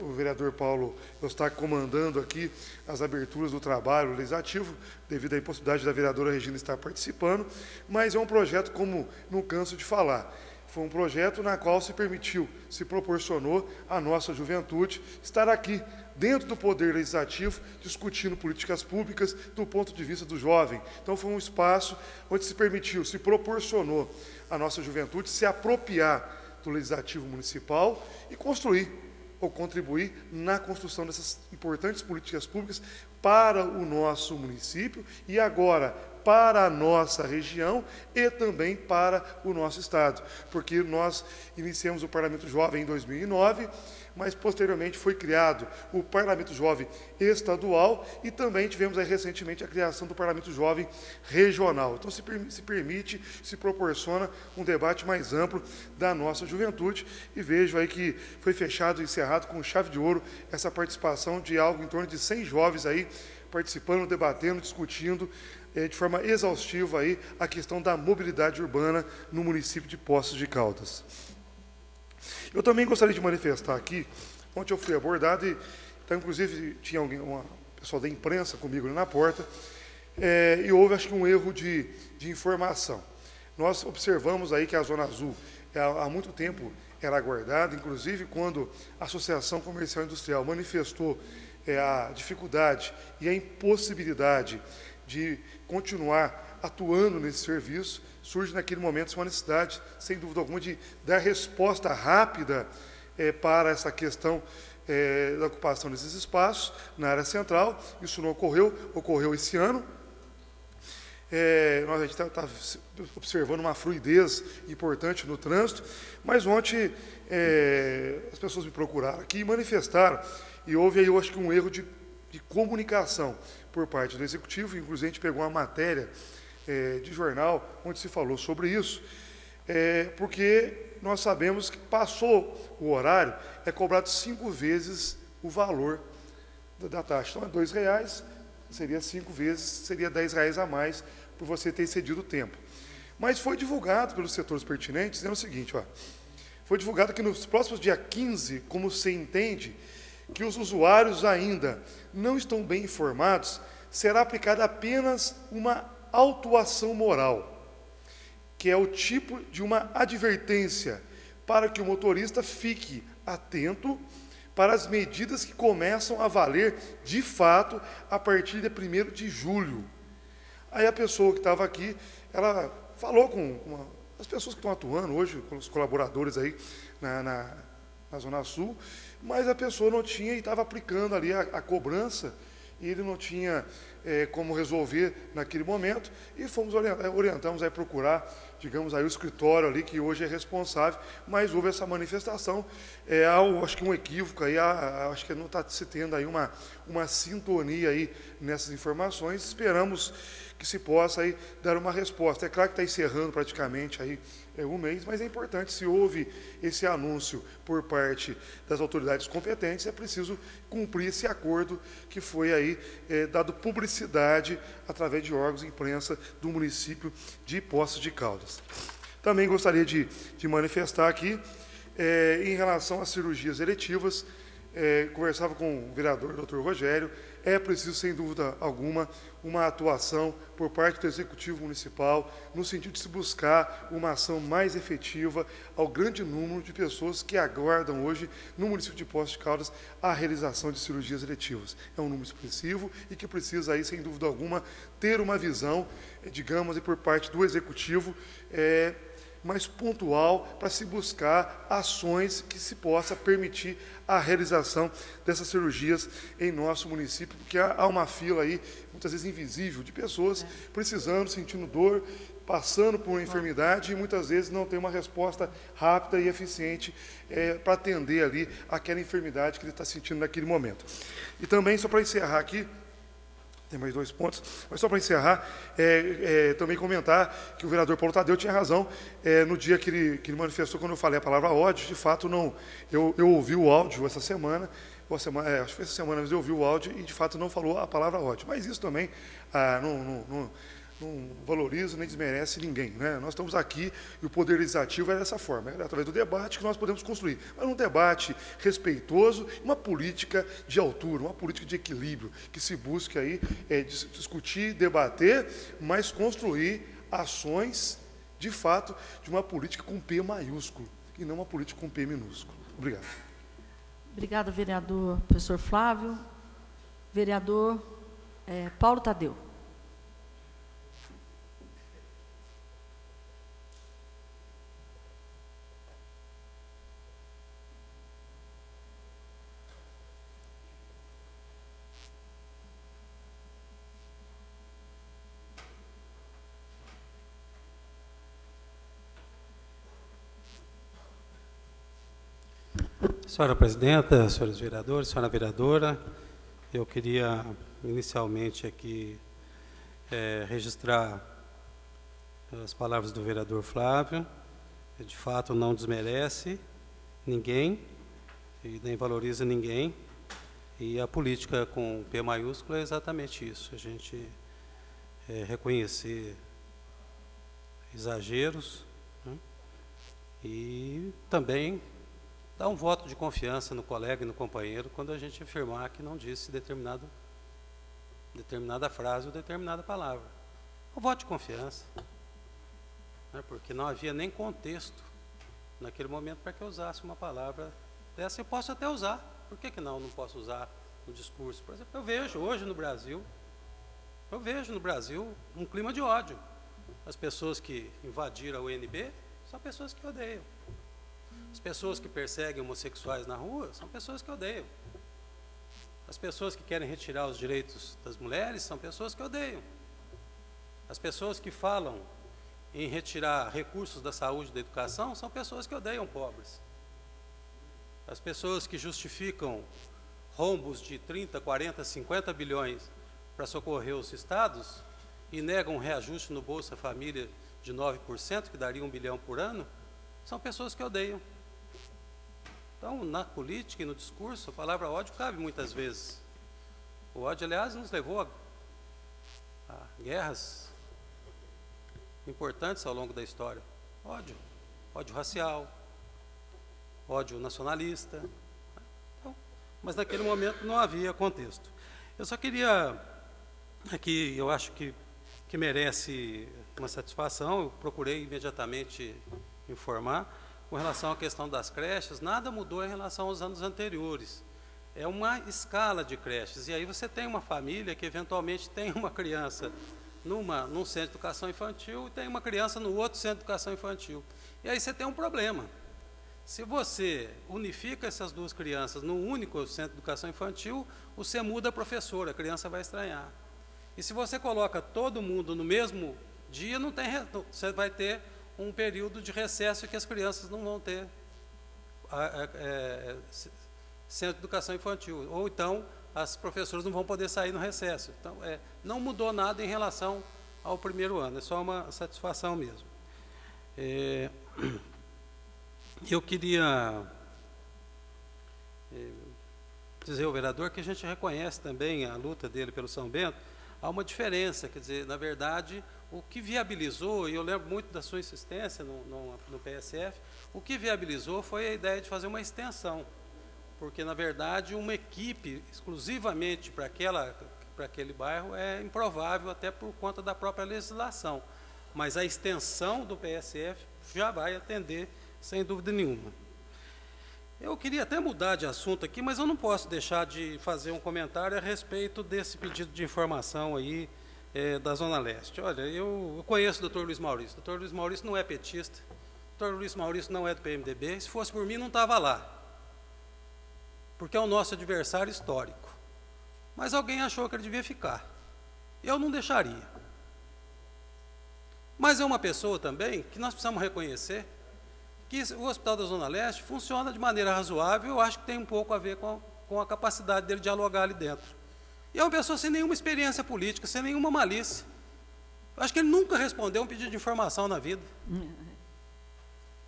o vereador Paulo Eustáquio comandando aqui as aberturas do trabalho legislativo, devido à impossibilidade da vereadora Regina estar participando, mas é um projeto, como não canso de falar, foi um projeto na qual se proporcionou à nossa juventude estar aqui, dentro do Poder Legislativo, discutindo políticas públicas do ponto de vista do jovem. Então, foi um espaço onde se proporcionou à nossa juventude se apropriar do Legislativo Municipal e construir ou contribuir na construção dessas importantes políticas públicas para o nosso município e agora para a nossa região e também para o nosso estado, porque nós iniciamos o Parlamento Jovem em 2009, mas posteriormente foi criado o Parlamento Jovem Estadual e também tivemos aí recentemente a criação do Parlamento Jovem Regional. Então se proporciona um debate mais amplo da nossa juventude, e vejo aí que foi fechado e encerrado com chave de ouro essa participação de algo em torno de 100 jovens aí participando, debatendo, discutindo de forma exaustiva aí a questão da mobilidade urbana no município de Poços de Caldas. Eu também gostaria de manifestar aqui, ontem eu fui abordado, e então, inclusive tinha uma pessoa da imprensa comigo ali na porta, e houve, acho que, um erro de informação. Nós observamos aí que a Zona Azul, há muito tempo, era aguardada, inclusive quando a Associação Comercial e Industrial manifestou a dificuldade e a impossibilidade de continuar atuando nesse serviço, surge naquele momento uma necessidade, sem dúvida alguma, de dar resposta rápida para essa questão da ocupação desses espaços na área central. Isso não ocorreu esse ano. A gente está observando uma fluidez importante no trânsito, mas ontem as pessoas me procuraram aqui e manifestaram, e houve aí, eu acho que um erro de comunicação por parte do Executivo. Inclusive a gente pegou uma matéria de jornal onde se falou sobre isso. porque nós sabemos que passou o horário, é cobrado 5 vezes o valor da taxa. Então, é R$2, seria 5 vezes, seria R$10 a mais por você ter excedido o tempo. Mas foi divulgado pelos setores pertinentes, dizendo o seguinte, ó, foi divulgado que nos próximos dia 15, como se entende que os usuários ainda não estão bem informados, será aplicada apenas uma autuação moral, que é o tipo de uma advertência para que o motorista fique atento para as medidas que começam a valer, de fato, a partir de 1º de julho. Aí a pessoa que estava aqui, ela falou com as pessoas que estão atuando hoje, com os colaboradores aí na Zona Sul, mas a pessoa não tinha e estava aplicando ali a cobrança, e ele não tinha como resolver naquele momento, e orientamos a procurar, digamos, aí o escritório ali, que hoje é responsável, mas houve essa manifestação, acho que um equívoco aí, acho que não está se tendo aí uma sintonia aí nessas informações, esperamos que se possa aí dar uma resposta. É claro que está encerrando praticamente aí um mês, mas é importante, se houve esse anúncio por parte das autoridades competentes, é preciso cumprir esse acordo que foi aí dado publicidade através de órgãos de imprensa do município de Poços de Caldas. Também gostaria de manifestar aqui, em relação às cirurgias eletivas, conversava com o vereador Dr. Rogério, é preciso, sem dúvida alguma, uma atuação por parte do Executivo Municipal, no sentido de se buscar uma ação mais efetiva ao grande número de pessoas que aguardam hoje, no município de Poços de Caldas, a realização de cirurgias eletivas. É um número expressivo e que precisa, aí, sem dúvida alguma, ter uma visão, digamos, por parte do Executivo, mais pontual, para se buscar ações que se possa permitir a realização dessas cirurgias em nosso município, porque há uma fila aí, muitas vezes invisível, de pessoas precisando, sentindo dor, passando por uma enfermidade e muitas vezes não tem uma resposta rápida e eficiente para atender ali aquela enfermidade que ele está sentindo naquele momento. E também, só para encerrar aqui, tem mais 2 pontos, mas só para encerrar, também comentar que o vereador Paulo Tadeu tinha razão no dia que ele manifestou, quando eu falei a palavra ódio, de fato, não, eu ouvi o áudio essa semana, acho que foi essa semana, mas eu ouvi o áudio e, de fato, não falou a palavra ódio. Mas isso também não valoriza nem desmerece ninguém, né? Nós estamos aqui e o Poder Legislativo é dessa forma, é através do debate que nós podemos construir, mas um debate respeitoso, uma política de altura, uma política de equilíbrio, que se busque aí discutir, debater, mas construir ações, de fato, de uma política com P maiúsculo, e não uma política com P minúsculo. Obrigado. Obrigada, vereador professor Flávio. Vereador Paulo Tadeu. Senhora presidenta, senhores vereadores, senhora vereadora, eu queria inicialmente aqui registrar as palavras do vereador Flávio. De fato, não desmerece ninguém e nem valoriza ninguém, e a política com P maiúsculo é exatamente isso, a gente reconhecer exageros, né, e também dar um voto de confiança no colega e no companheiro quando a gente afirmar que não disse determinada frase ou determinada palavra. O voto de confiança, né, porque não havia nem contexto naquele momento para que eu usasse uma palavra dessa. Eu posso até usar, por que não posso usar no discurso? Por exemplo, eu vejo hoje no Brasil um clima de ódio. As pessoas que invadiram a UNB são pessoas que odeiam. As pessoas que perseguem homossexuais na rua são pessoas que odeiam. As pessoas que querem retirar os direitos das mulheres são pessoas que odeiam. As pessoas que falam em retirar recursos da saúde e da educação são pessoas que odeiam pobres. As pessoas que justificam rombos de 30, 40, 50 bilhões para socorrer os estados e negam um reajuste no Bolsa Família de 9%, que daria 1 bilhão por ano, são pessoas que odeiam. Então, na política e no discurso, a palavra ódio cabe muitas vezes. O ódio, aliás, nos levou a guerras importantes ao longo da história. Ódio racial, ódio nacionalista. Então, mas naquele momento não havia contexto. Eu só queria, aqui eu acho que merece uma satisfação, eu procurei imediatamente informar, com relação à questão das creches, nada mudou em relação aos anos anteriores. É uma escala de creches, e aí você tem uma família que eventualmente tem uma criança num centro de educação infantil e tem uma criança no outro centro de educação infantil. E aí você tem um problema. Se você unifica essas duas crianças num único centro de educação infantil, você muda a professora, a criança vai estranhar. E se você coloca todo mundo no mesmo dia, você vai ter um período de recesso que as crianças não vão ter centro de educação infantil. Ou então, as professoras não vão poder sair no recesso. Então, não mudou nada em relação ao primeiro ano, é só uma satisfação mesmo. Eu queria dizer ao vereador que a gente reconhece também a luta dele pelo São Bento. Há uma diferença, quer dizer, na verdade, o que viabilizou, e eu lembro muito da sua insistência no PSF, o que viabilizou foi a ideia de fazer uma extensão, porque, na verdade, uma equipe exclusivamente para aquele bairro é improvável, até por conta da própria legislação, mas a extensão do PSF já vai atender, sem dúvida nenhuma. Eu queria até mudar de assunto aqui, mas eu não posso deixar de fazer um comentário a respeito desse pedido de informação aí da Zona Leste. Olha, eu conheço o Dr. Luiz Maurício. O Dr. Luiz Maurício não é petista, o Dr. Luiz Maurício não é do PMDB. Se fosse por mim, não estava lá, porque é o nosso adversário histórico. Mas alguém achou que ele devia ficar. Eu não deixaria. Mas é uma pessoa também que nós precisamos reconhecer que o Hospital da Zona Leste funciona de maneira razoável. Eu acho que tem um pouco a ver com a capacidade dele dialogar ali dentro. E é uma pessoa sem nenhuma experiência política, sem nenhuma malícia. Eu acho que ele nunca respondeu um pedido de informação na vida.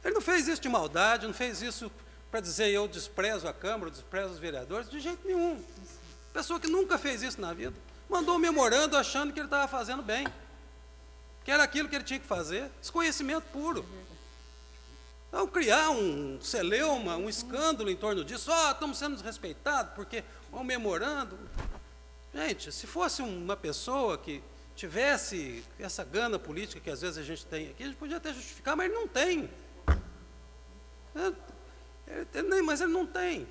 Ele não fez isso de maldade, não fez isso para dizer eu desprezo a Câmara, eu desprezo os vereadores, de jeito nenhum. Pessoa que nunca fez isso na vida. Mandou um memorando achando que ele estava fazendo bem, que era aquilo que ele tinha que fazer, desconhecimento puro. Então, criar um celeuma, um escândalo em torno disso, estamos sendo desrespeitados porque um memorando. Gente, se fosse uma pessoa que tivesse essa gana política que às vezes a gente tem aqui, a gente podia até justificar, mas ele não tem. Mas ele não tem.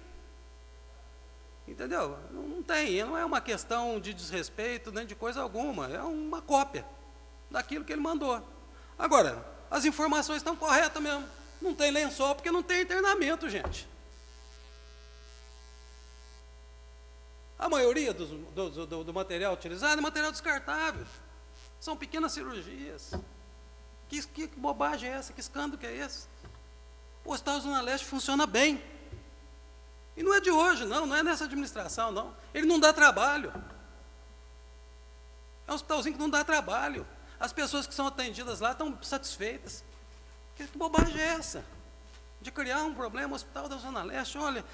Entendeu? Não tem. Não é uma questão de desrespeito nem de coisa alguma. É uma cópia daquilo que ele mandou. Agora, as informações estão corretas mesmo. Não tem lençol porque não tem internamento, gente. A maioria do material utilizado é material descartável. São pequenas cirurgias. Que bobagem é essa? Que escândalo que é esse? O Hospital Zona Leste funciona bem. E não é de hoje, não é nessa administração, não. Ele não dá trabalho. É um hospitalzinho que não dá trabalho. As pessoas que são atendidas lá estão satisfeitas. Que bobagem é essa? De criar um problema, Hospital da Zona Leste, olha,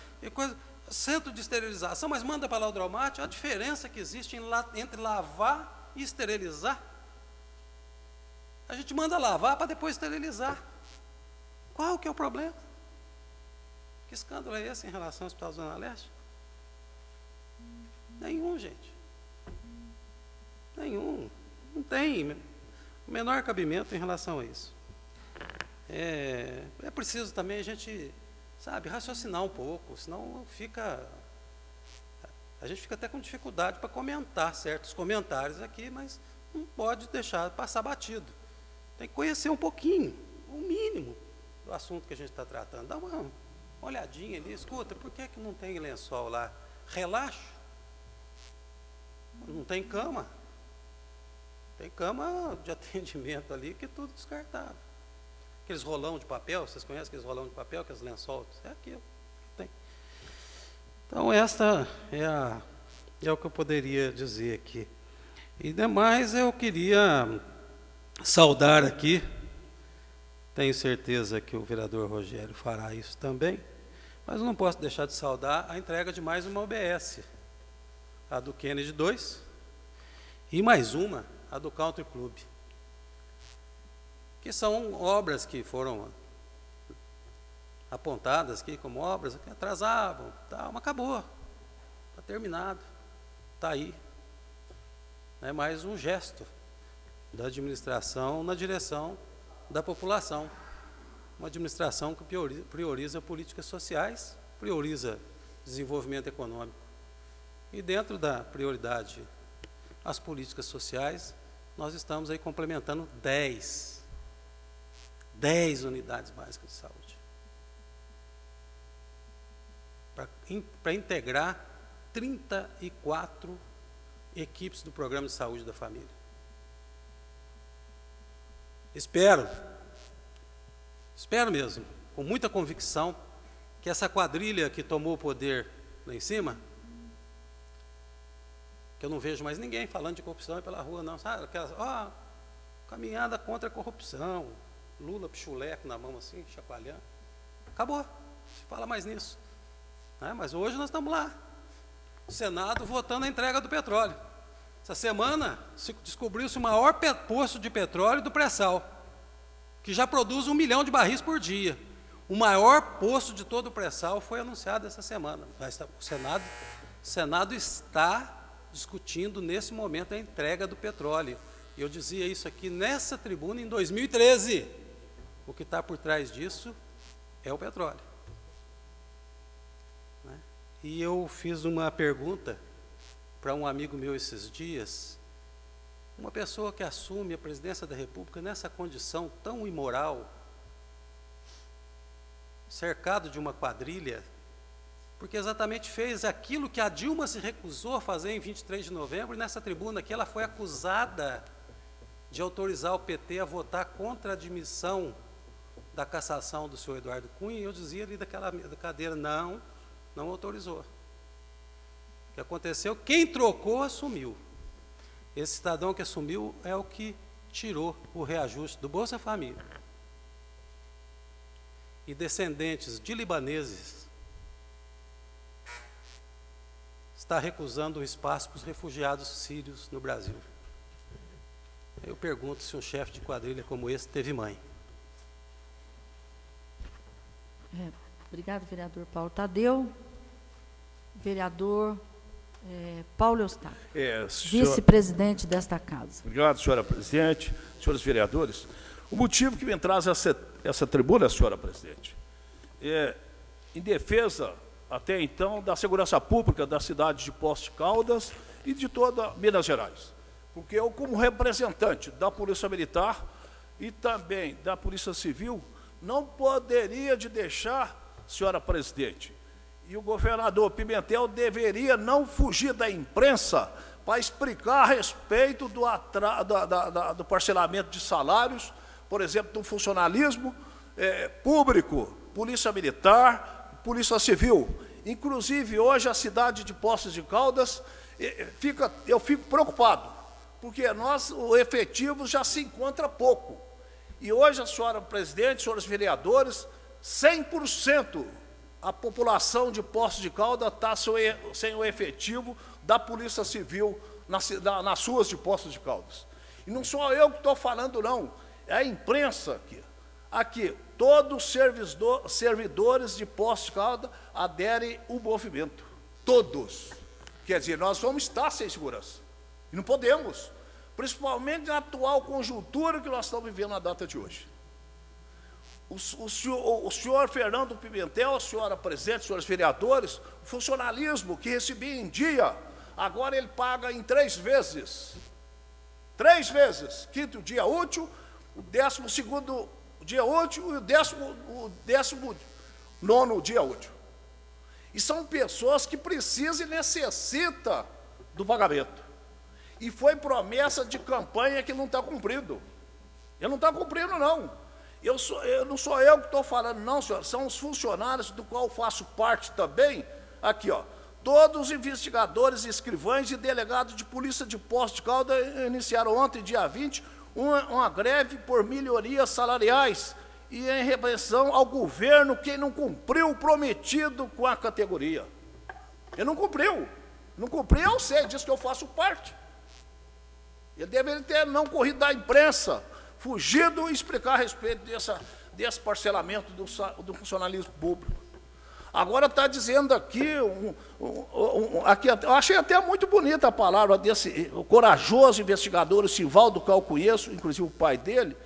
centro de esterilização, mas manda para lá o Dromate, a diferença que existe entre lavar e esterilizar. A gente manda lavar para depois esterilizar. Qual que é o problema? Que escândalo é esse em relação ao Hospital da Zona Leste? Nenhum, gente. Nenhum. Não tem o menor cabimento em relação a isso. É preciso também a gente, raciocinar um pouco, senão a gente fica até com dificuldade para comentar certos comentários aqui, mas não pode deixar passar batido. Tem que conhecer um pouquinho, o mínimo, do assunto que a gente está tratando. Dá uma olhadinha ali, escuta, por que não tem lençol lá? Relaxa. Não tem cama. Tem cama de atendimento ali que é tudo descartável. Aqueles rolão de papel, vocês conhecem aqueles rolão de papel, aqueles lençóis? É aquilo que tem. Então, esta é o que eu poderia dizer aqui. E demais, eu queria saudar aqui Tenho certeza que o vereador Rogério fará isso também, mas eu não posso deixar de saudar a entrega de mais uma OBS, a do Kennedy 2, e mais uma, a do Country Club, que são obras que foram apontadas aqui como obras que atrasavam, tá, mas acabou, está terminado, está aí. É mais um gesto da administração na direção da população. Uma administração que prioriza políticas sociais, prioriza desenvolvimento econômico. E dentro da prioridade às políticas sociais, nós estamos aí complementando 10 unidades básicas de saúde. Para integrar 34 equipes do Programa de Saúde da Família. Espero mesmo, com muita convicção, que essa quadrilha que tomou o poder lá em cima, que eu não vejo mais ninguém falando de corrupção pela rua, não, sabe? Aquelas, caminhada contra a corrupção, Lula pichuleco na mão assim, chacoalhando. Acabou, não se fala mais nisso. Mas hoje nós estamos lá, o Senado votando a entrega do petróleo. Essa semana descobriu-se o maior poço de petróleo do pré-sal, que já produz 1 milhão de barris por dia. O maior poço de todo o pré-sal foi anunciado essa semana. O Senado está discutindo nesse momento a entrega do petróleo. E eu dizia isso aqui nessa tribuna em 2013. O que está por trás disso é o petróleo. E eu fiz uma pergunta para um amigo meu esses dias, uma pessoa que assume a presidência da República nessa condição tão imoral, cercado de uma quadrilha, porque exatamente fez aquilo que a Dilma se recusou a fazer em 23 de novembro, e nessa tribuna aqui ela foi acusada de autorizar o PT a votar contra a admissão da cassação do senhor Eduardo Cunha, e eu dizia ali da cadeira, não autorizou. O que aconteceu? Quem trocou, assumiu. Esse cidadão que assumiu é o que tirou o reajuste do Bolsa Família. E descendentes de libaneses está recusando o espaço para os refugiados sírios no Brasil. Eu pergunto se um chefe de quadrilha como esse teve mãe. Obrigado, vereador Paulo Tadeu. Vereador Paulo Eustáquio, vice-presidente desta casa. Obrigado, senhora presidente, senhores vereadores. O motivo que me traz essa tribuna, senhora presidente, é em defesa, até então, da segurança pública da cidade de Poços de Caldas e de toda Minas Gerais. Porque eu, como representante da Polícia Militar e também da Polícia Civil, não poderia de deixar, senhora presidente, e o governador Pimentel deveria não fugir da imprensa para explicar a respeito do parcelamento de salários, por exemplo, do funcionalismo público, Polícia Militar, Polícia Civil. Inclusive, hoje, a cidade de Poços de Caldas, eu fico preocupado, porque o efetivo já se encontra pouco. E hoje, a senhora presidente, senhores vereadores, 100% a população de Poços de Caldas está sem o efetivo da Polícia Civil nas ruas de Poços de Caldas. E não sou eu que estou falando, não. É a imprensa aqui. Aqui, todos os servidores de Poços de Caldas aderem ao movimento. Todos. Quer dizer, nós vamos estar sem segurança. E não podemos. Principalmente na atual conjuntura que nós estamos vivendo na data de hoje. O senhor Fernando Pimentel, a senhora presidente, senhores vereadores, o funcionalismo que recebia em dia, agora ele paga em 3 vezes. 3 vezes. 5º dia útil, o 12º dia útil e o 19º dia útil. E são pessoas que precisam e necessitam do pagamento. E foi promessa de campanha que não está cumprido. Ele não está cumprindo, não. Não sou eu que estou falando, não, senhor. São os funcionários do qual faço parte também. Aqui, ó. Todos os investigadores, escrivães e delegados de polícia de Poços de Caldas iniciaram ontem, dia 20, uma greve por melhorias salariais e em repreensão ao governo que não cumpriu o prometido com a categoria. Ele não cumpriu. Não cumpriu, eu sei, disso que eu faço parte. Ele deveria ter não corrido da imprensa, fugido e explicar a respeito desse parcelamento do funcionalismo público. Agora está dizendo aqui, aqui, eu achei até muito bonita a palavra desse corajoso investigador, o Simval, do qual eu conheço, inclusive o pai dele.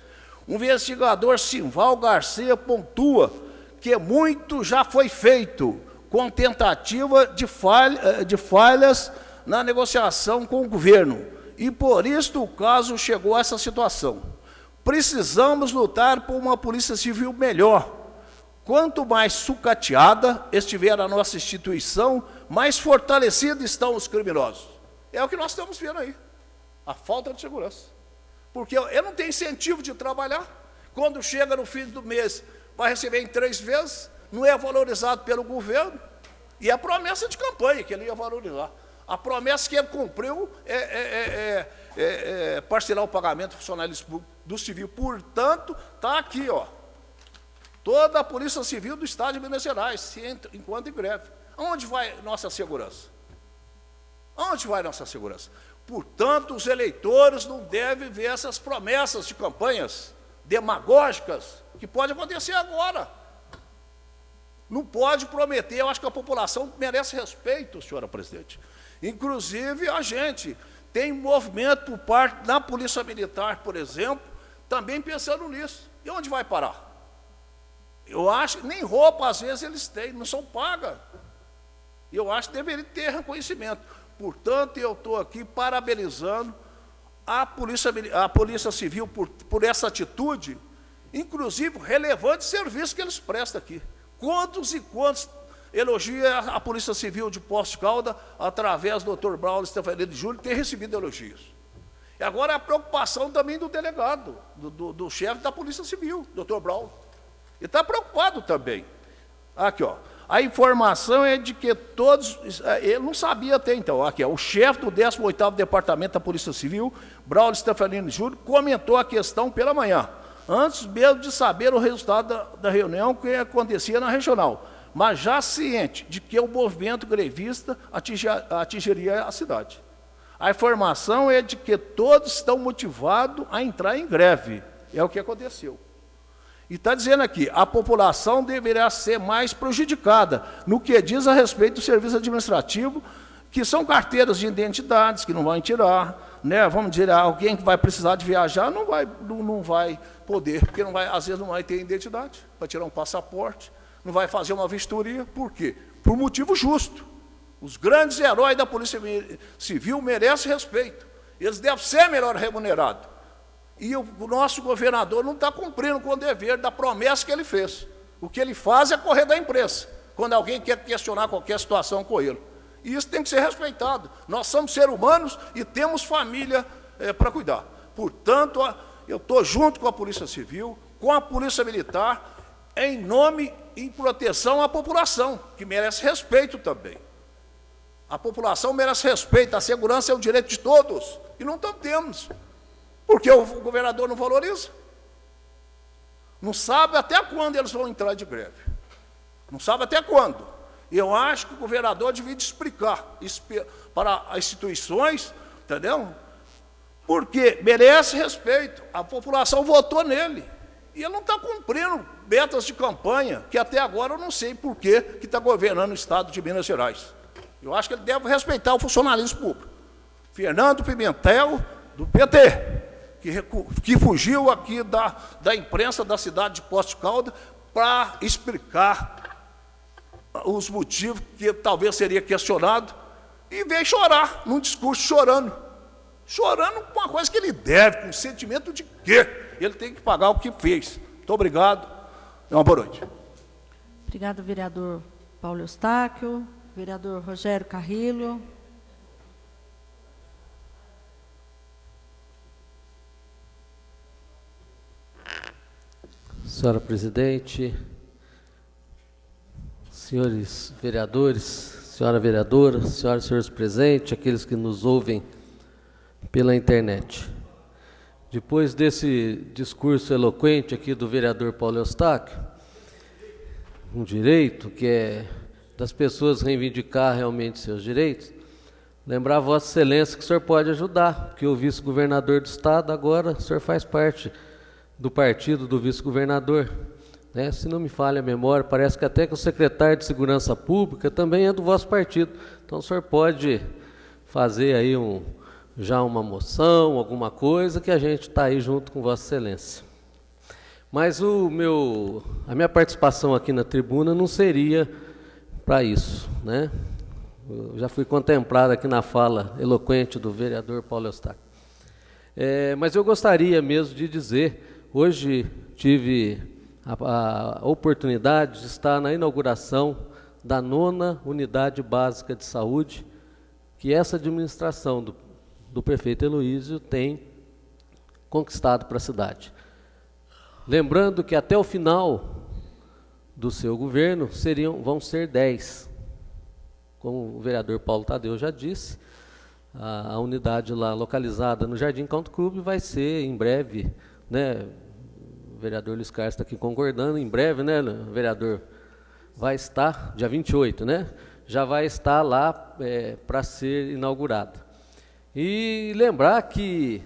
O investigador Simval Garcia pontua que muito já foi feito com tentativa de falhas na negociação com o governo. E por isso o caso chegou a essa situação. Precisamos lutar por uma polícia civil melhor. Quanto mais sucateada estiver a nossa instituição, mais fortalecidos estão os criminosos. É o que nós estamos vendo aí, a falta de segurança. Porque eu não tenho incentivo de trabalhar. Quando chega no fim do mês, vai receber em 3 vezes, não é valorizado pelo governo, e a promessa de campanha que ele ia valorizar. A promessa que ele cumpriu é parcelar o pagamento do funcionalismo do civil. Portanto, está aqui, ó, toda a Polícia Civil do Estado de Minas Gerais, enquanto em greve. Aonde vai nossa segurança? Aonde vai nossa segurança? Portanto, os eleitores não devem ver essas promessas de campanhas demagógicas que pode acontecer agora. Não pode prometer, eu acho que a população merece respeito, senhora presidente. Inclusive, a gente tem movimento por parte da Polícia Militar, por exemplo, também pensando nisso. E onde vai parar? Eu acho que nem roupa, às vezes, eles têm, não são pagas. Eu acho que deveria ter reconhecimento. Portanto, eu estou aqui parabenizando a Polícia Civil por essa atitude, inclusive relevante serviço que eles prestam aqui. Quantos e quantos elogia a Polícia Civil de Poços de Caldas, através do Dr. Braulio Stefanini Júnior, tem recebido elogios. E agora a preocupação também do delegado, do chefe da Polícia Civil, Dr. Braulio. Ele está preocupado também. Aqui, ó. A informação é de que todos... Ele não sabia até então. Aqui, ó, o chefe do 18º Departamento da Polícia Civil, Braulio Stefanini Júnior, comentou a questão pela manhã, antes mesmo de saber o resultado da reunião que acontecia na regional, mas já ciente de que o movimento grevista atingiria a cidade. A informação é de que todos estão motivados a entrar em greve. É o que aconteceu. E está dizendo aqui, a população deverá ser mais prejudicada no que diz a respeito do serviço administrativo, que são carteiras de identidades que não vão tirar, né? Vamos dizer, alguém que vai precisar de viajar não vai poder, porque às vezes não vai ter identidade, para tirar um passaporte, não vai fazer uma vistoria. Por quê? Por motivo justo. Os grandes heróis da Polícia Civil merecem respeito. Eles devem ser melhor remunerados. E o nosso governador não está cumprindo com o dever da promessa que ele fez. O que ele faz é correr da imprensa, quando alguém quer questionar qualquer situação com ele. E isso tem que ser respeitado. Nós somos seres humanos e temos família para cuidar. Portanto, eu estou junto com a Polícia Civil, com a Polícia Militar, em nome e em proteção à população, que merece respeito também. A população merece respeito, a segurança é um direito de todos, e não temos. Porque o governador não valoriza. Não sabe até quando eles vão entrar de greve. Não sabe até quando. E eu acho que o governador devia explicar para as instituições, entendeu? Porque merece respeito. A população votou nele. E ele não está cumprindo metas de campanha, que até agora eu não sei por que está governando o estado de Minas Gerais. Eu acho que ele deve respeitar o funcionalismo público. Fernando Pimentel, do PT, que fugiu aqui da imprensa da cidade de Poços de Caldas para explicar os motivos que talvez seria questionado, e veio chorar, num discurso chorando com uma coisa que ele deve, com sentimento de que ele tem que pagar o que fez. Muito obrigado, uma boa noite. Obrigado, vereador Paulo Eustáquio. Vereador Rogério Carrillo. Senhora presidente, senhores vereadores, senhora vereadora, senhoras e senhores presentes, aqueles que nos ouvem pela internet. depois desse discurso eloquente aqui do vereador Paulo Eustáquio, um direito que é das pessoas reivindicar realmente seus direitos, lembrar a Vossa Excelência que o senhor pode ajudar, porque o vice-governador do Estado agora, o senhor faz parte do partido do vice-governador, né? Se não me falha a memória, parece que até que o secretário de Segurança Pública também é do vosso partido. Então o senhor pode fazer aí já uma moção, alguma coisa, que a gente está aí junto com Vossa Excelência. Mas a minha participação aqui na tribuna não seria para isso, né? Eu já fui contemplado aqui na fala eloquente do vereador Paulo Eustáquio. Mas eu gostaria mesmo de dizer, hoje tive a oportunidade de estar na inauguração da 9ª Unidade Básica de Saúde, que essa administração do prefeito Heloísio tem conquistado para a cidade. Lembrando que até o final do seu governo vão ser 10. Como o vereador Paulo Tadeu já disse, a unidade lá localizada no Jardim Country Club vai ser em breve, né? O vereador Luiz Carlos está aqui concordando, em breve, né, vereador? Vai estar, dia 28, né? Já vai estar lá para ser inaugurada. E lembrar que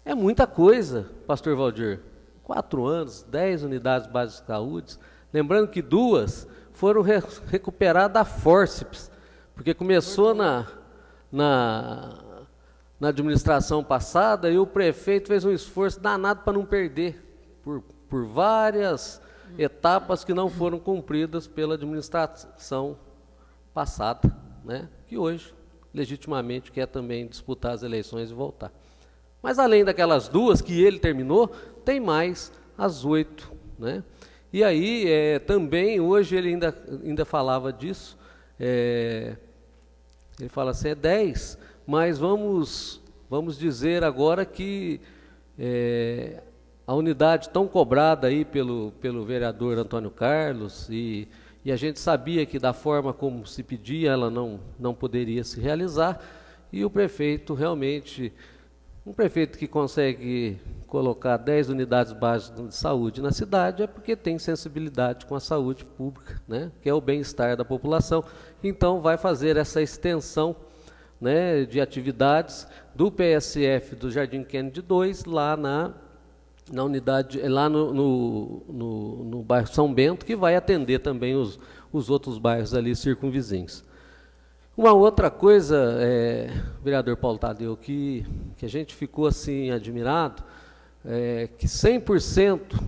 é muita coisa, pastor Valdir. 4 anos, 10 unidades básicas de saúde. Lembrando que 2 foram recuperadas da fórceps, porque começou na administração passada e o prefeito fez um esforço danado para não perder, por várias etapas que não foram cumpridas pela administração passada, né? Que hoje, legitimamente, quer também disputar as eleições e voltar. Mas além daquelas 2 que ele terminou, tem mais as 8, né? E aí, também, hoje ele ainda falava disso, ele fala assim, 10, mas vamos dizer agora que a unidade tão cobrada aí pelo vereador Antônio Carlos, e a gente sabia que da forma como se pedia, ela não poderia se realizar, e o prefeito realmente, um prefeito que consegue colocar 10 unidades básicas de saúde na cidade é porque tem sensibilidade com a saúde pública, né? Que é o bem-estar da população. Então vai fazer essa extensão, né, de atividades do PSF do Jardim Kennedy 2 lá na unidade, lá no bairro São Bento, que vai atender também os outros bairros ali circunvizinhos. Uma outra coisa, vereador Paulo Tadeu, que a gente ficou assim admirado, que 100%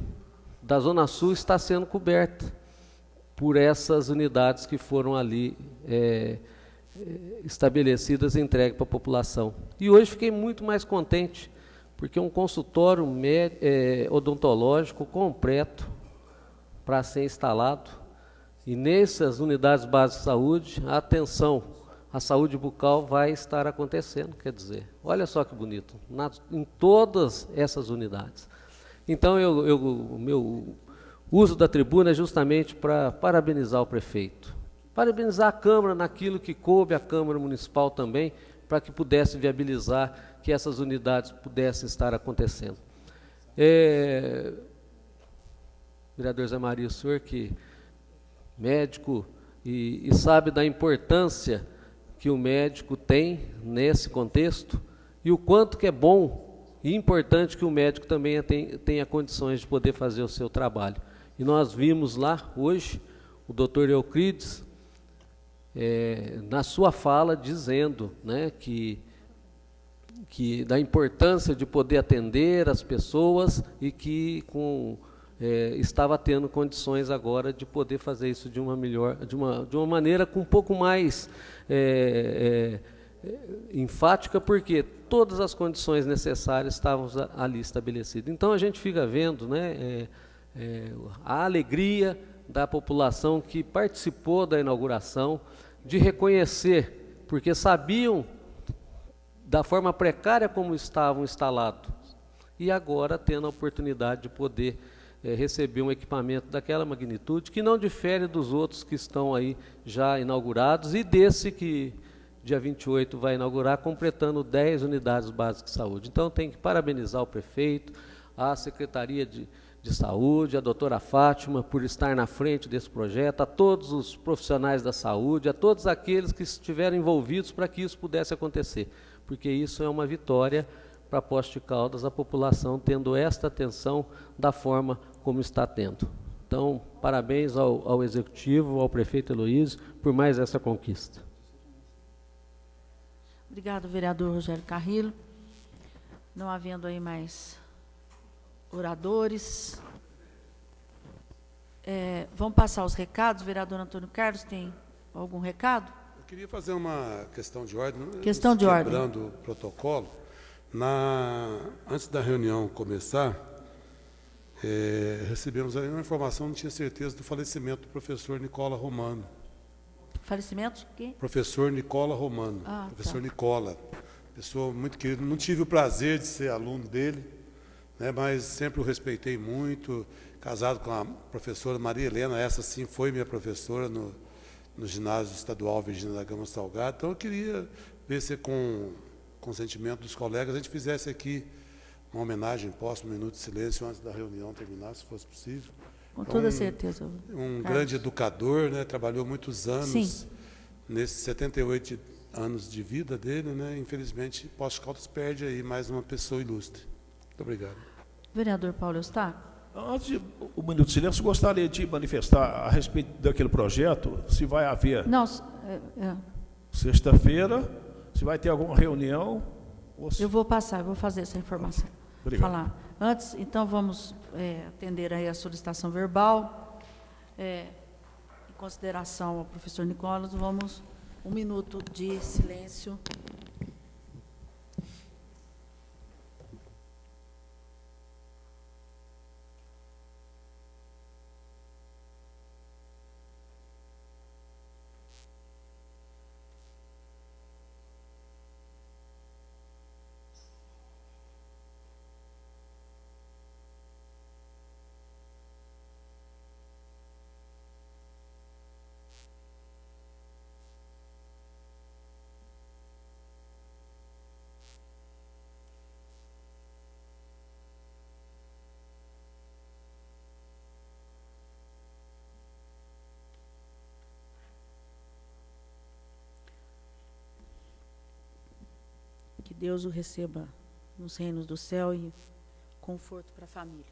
da Zona Sul está sendo coberta por essas unidades que foram ali estabelecidas e entregues para a população. E hoje fiquei muito mais contente, porque é um consultório odontológico completo para ser instalado. E nessas unidades básicas de saúde, a saúde bucal vai estar acontecendo, quer dizer, olha só que bonito, em todas essas unidades. Então, o meu uso da tribuna é justamente para parabenizar o prefeito, parabenizar a Câmara naquilo que coube à Câmara Municipal também, para que pudesse viabilizar que essas unidades pudessem estar acontecendo. Vereador Zé Maria, o senhor que médico e sabe da importância que o médico tem nesse contexto e o quanto que é bom e importante que o médico também tenha condições de poder fazer o seu trabalho. E nós vimos lá hoje o doutor Euclides, na sua fala, dizendo, né, que da importância de poder atender as pessoas e que estava tendo condições agora de poder fazer isso de uma maneira com um pouco mais enfática, porque todas as condições necessárias estavam ali estabelecidas. Então a gente fica vendo, né, a alegria da população que participou da inauguração, de reconhecer, porque sabiam da forma precária como estavam instalados, e agora tendo a oportunidade de poder receber um equipamento daquela magnitude, que não difere dos outros que estão aí já inaugurados, e desse que dia 28 vai inaugurar, completando 10 unidades básicas de saúde. Então, tem que parabenizar o prefeito, a Secretaria de Saúde, a doutora Fátima, por estar na frente desse projeto, a todos os profissionais da saúde, a todos aqueles que estiveram envolvidos para que isso pudesse acontecer, porque isso é uma vitória para Poços de Caldas, a população tendo esta atenção da forma como está tendo. Então, parabéns ao Executivo, ao prefeito Heloísio, por mais essa conquista. Obrigado, vereador Rogério Carrillo. Não havendo aí mais oradores, vamos passar os recados. O vereador Antônio Carlos tem algum recado? Eu queria fazer uma questão de ordem. Questão de ordem. Quebrando o protocolo, antes da reunião começar, recebemos aí uma informação, não tinha certeza, do falecimento do professor Nicola Romano. Falecimento de quem? Professor Nicola Romano. Professor Nicola. Pessoa muito querida. Não tive o prazer de ser aluno dele, né, mas sempre o respeitei muito. Casado com a professora Maria Helena, essa sim foi minha professora no ginásio estadual Virgínia da Gama Salgado. Então eu queria ver se com consentimento dos colegas a gente fizesse aqui uma homenagem póstuma, um minuto de silêncio antes da reunião terminar, se fosse possível. Com toda certeza. Um grande educador, né, trabalhou muitos anos, sim, nesses 78 anos de vida dele, né, infelizmente Poços de Caldas perde aí mais uma pessoa ilustre. Muito obrigado. Vereador Paulo Eustáquio. Antes do minuto de silêncio, gostaria de manifestar a respeito daquele projeto, se vai haver... Não, sexta-feira, se vai ter alguma reunião... Eu vou passar, eu vou fazer essa informação. Obrigado. Falar. Antes, então, vamos atender aí a solicitação verbal. Em consideração ao professor Nicolas, vamos 1 minuto de silêncio. Que Deus o receba nos reinos do céu e conforto para a família.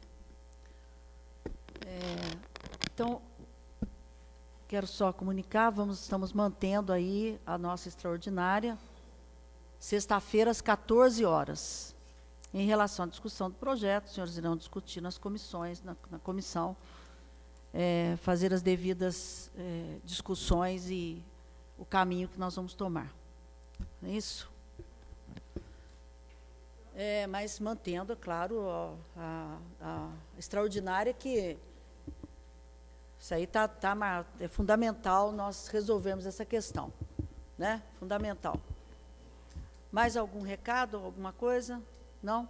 Então, quero só comunicar, estamos mantendo aí a nossa extraordinária, sexta-feira às 14 horas. Em relação à discussão do projeto, os senhores irão discutir nas comissões, na comissão, fazer as devidas discussões e o caminho que nós vamos tomar. Não é isso? Mas mantendo, é claro, a extraordinária, que isso aí é fundamental nós resolvermos essa questão, né? Fundamental. Mais algum recado, alguma coisa? Não?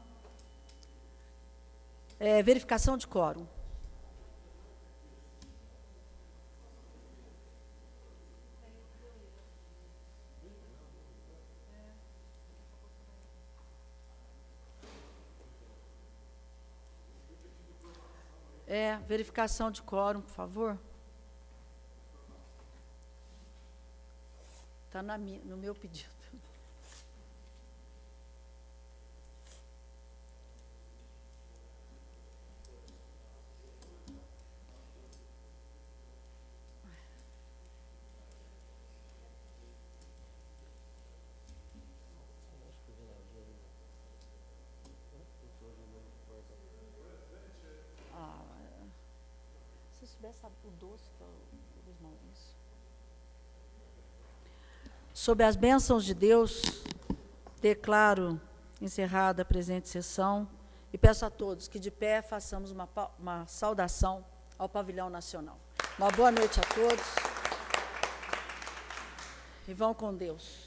Verificação de quórum. Verificação de quórum, por favor. Está no meu pedido. Se soubesse o doce para o Luiz Maurício. Sob as bênçãos de Deus, declaro encerrada a presente sessão e peço a todos que de pé façamos uma saudação ao pavilhão nacional. Uma boa noite a todos e vão com Deus.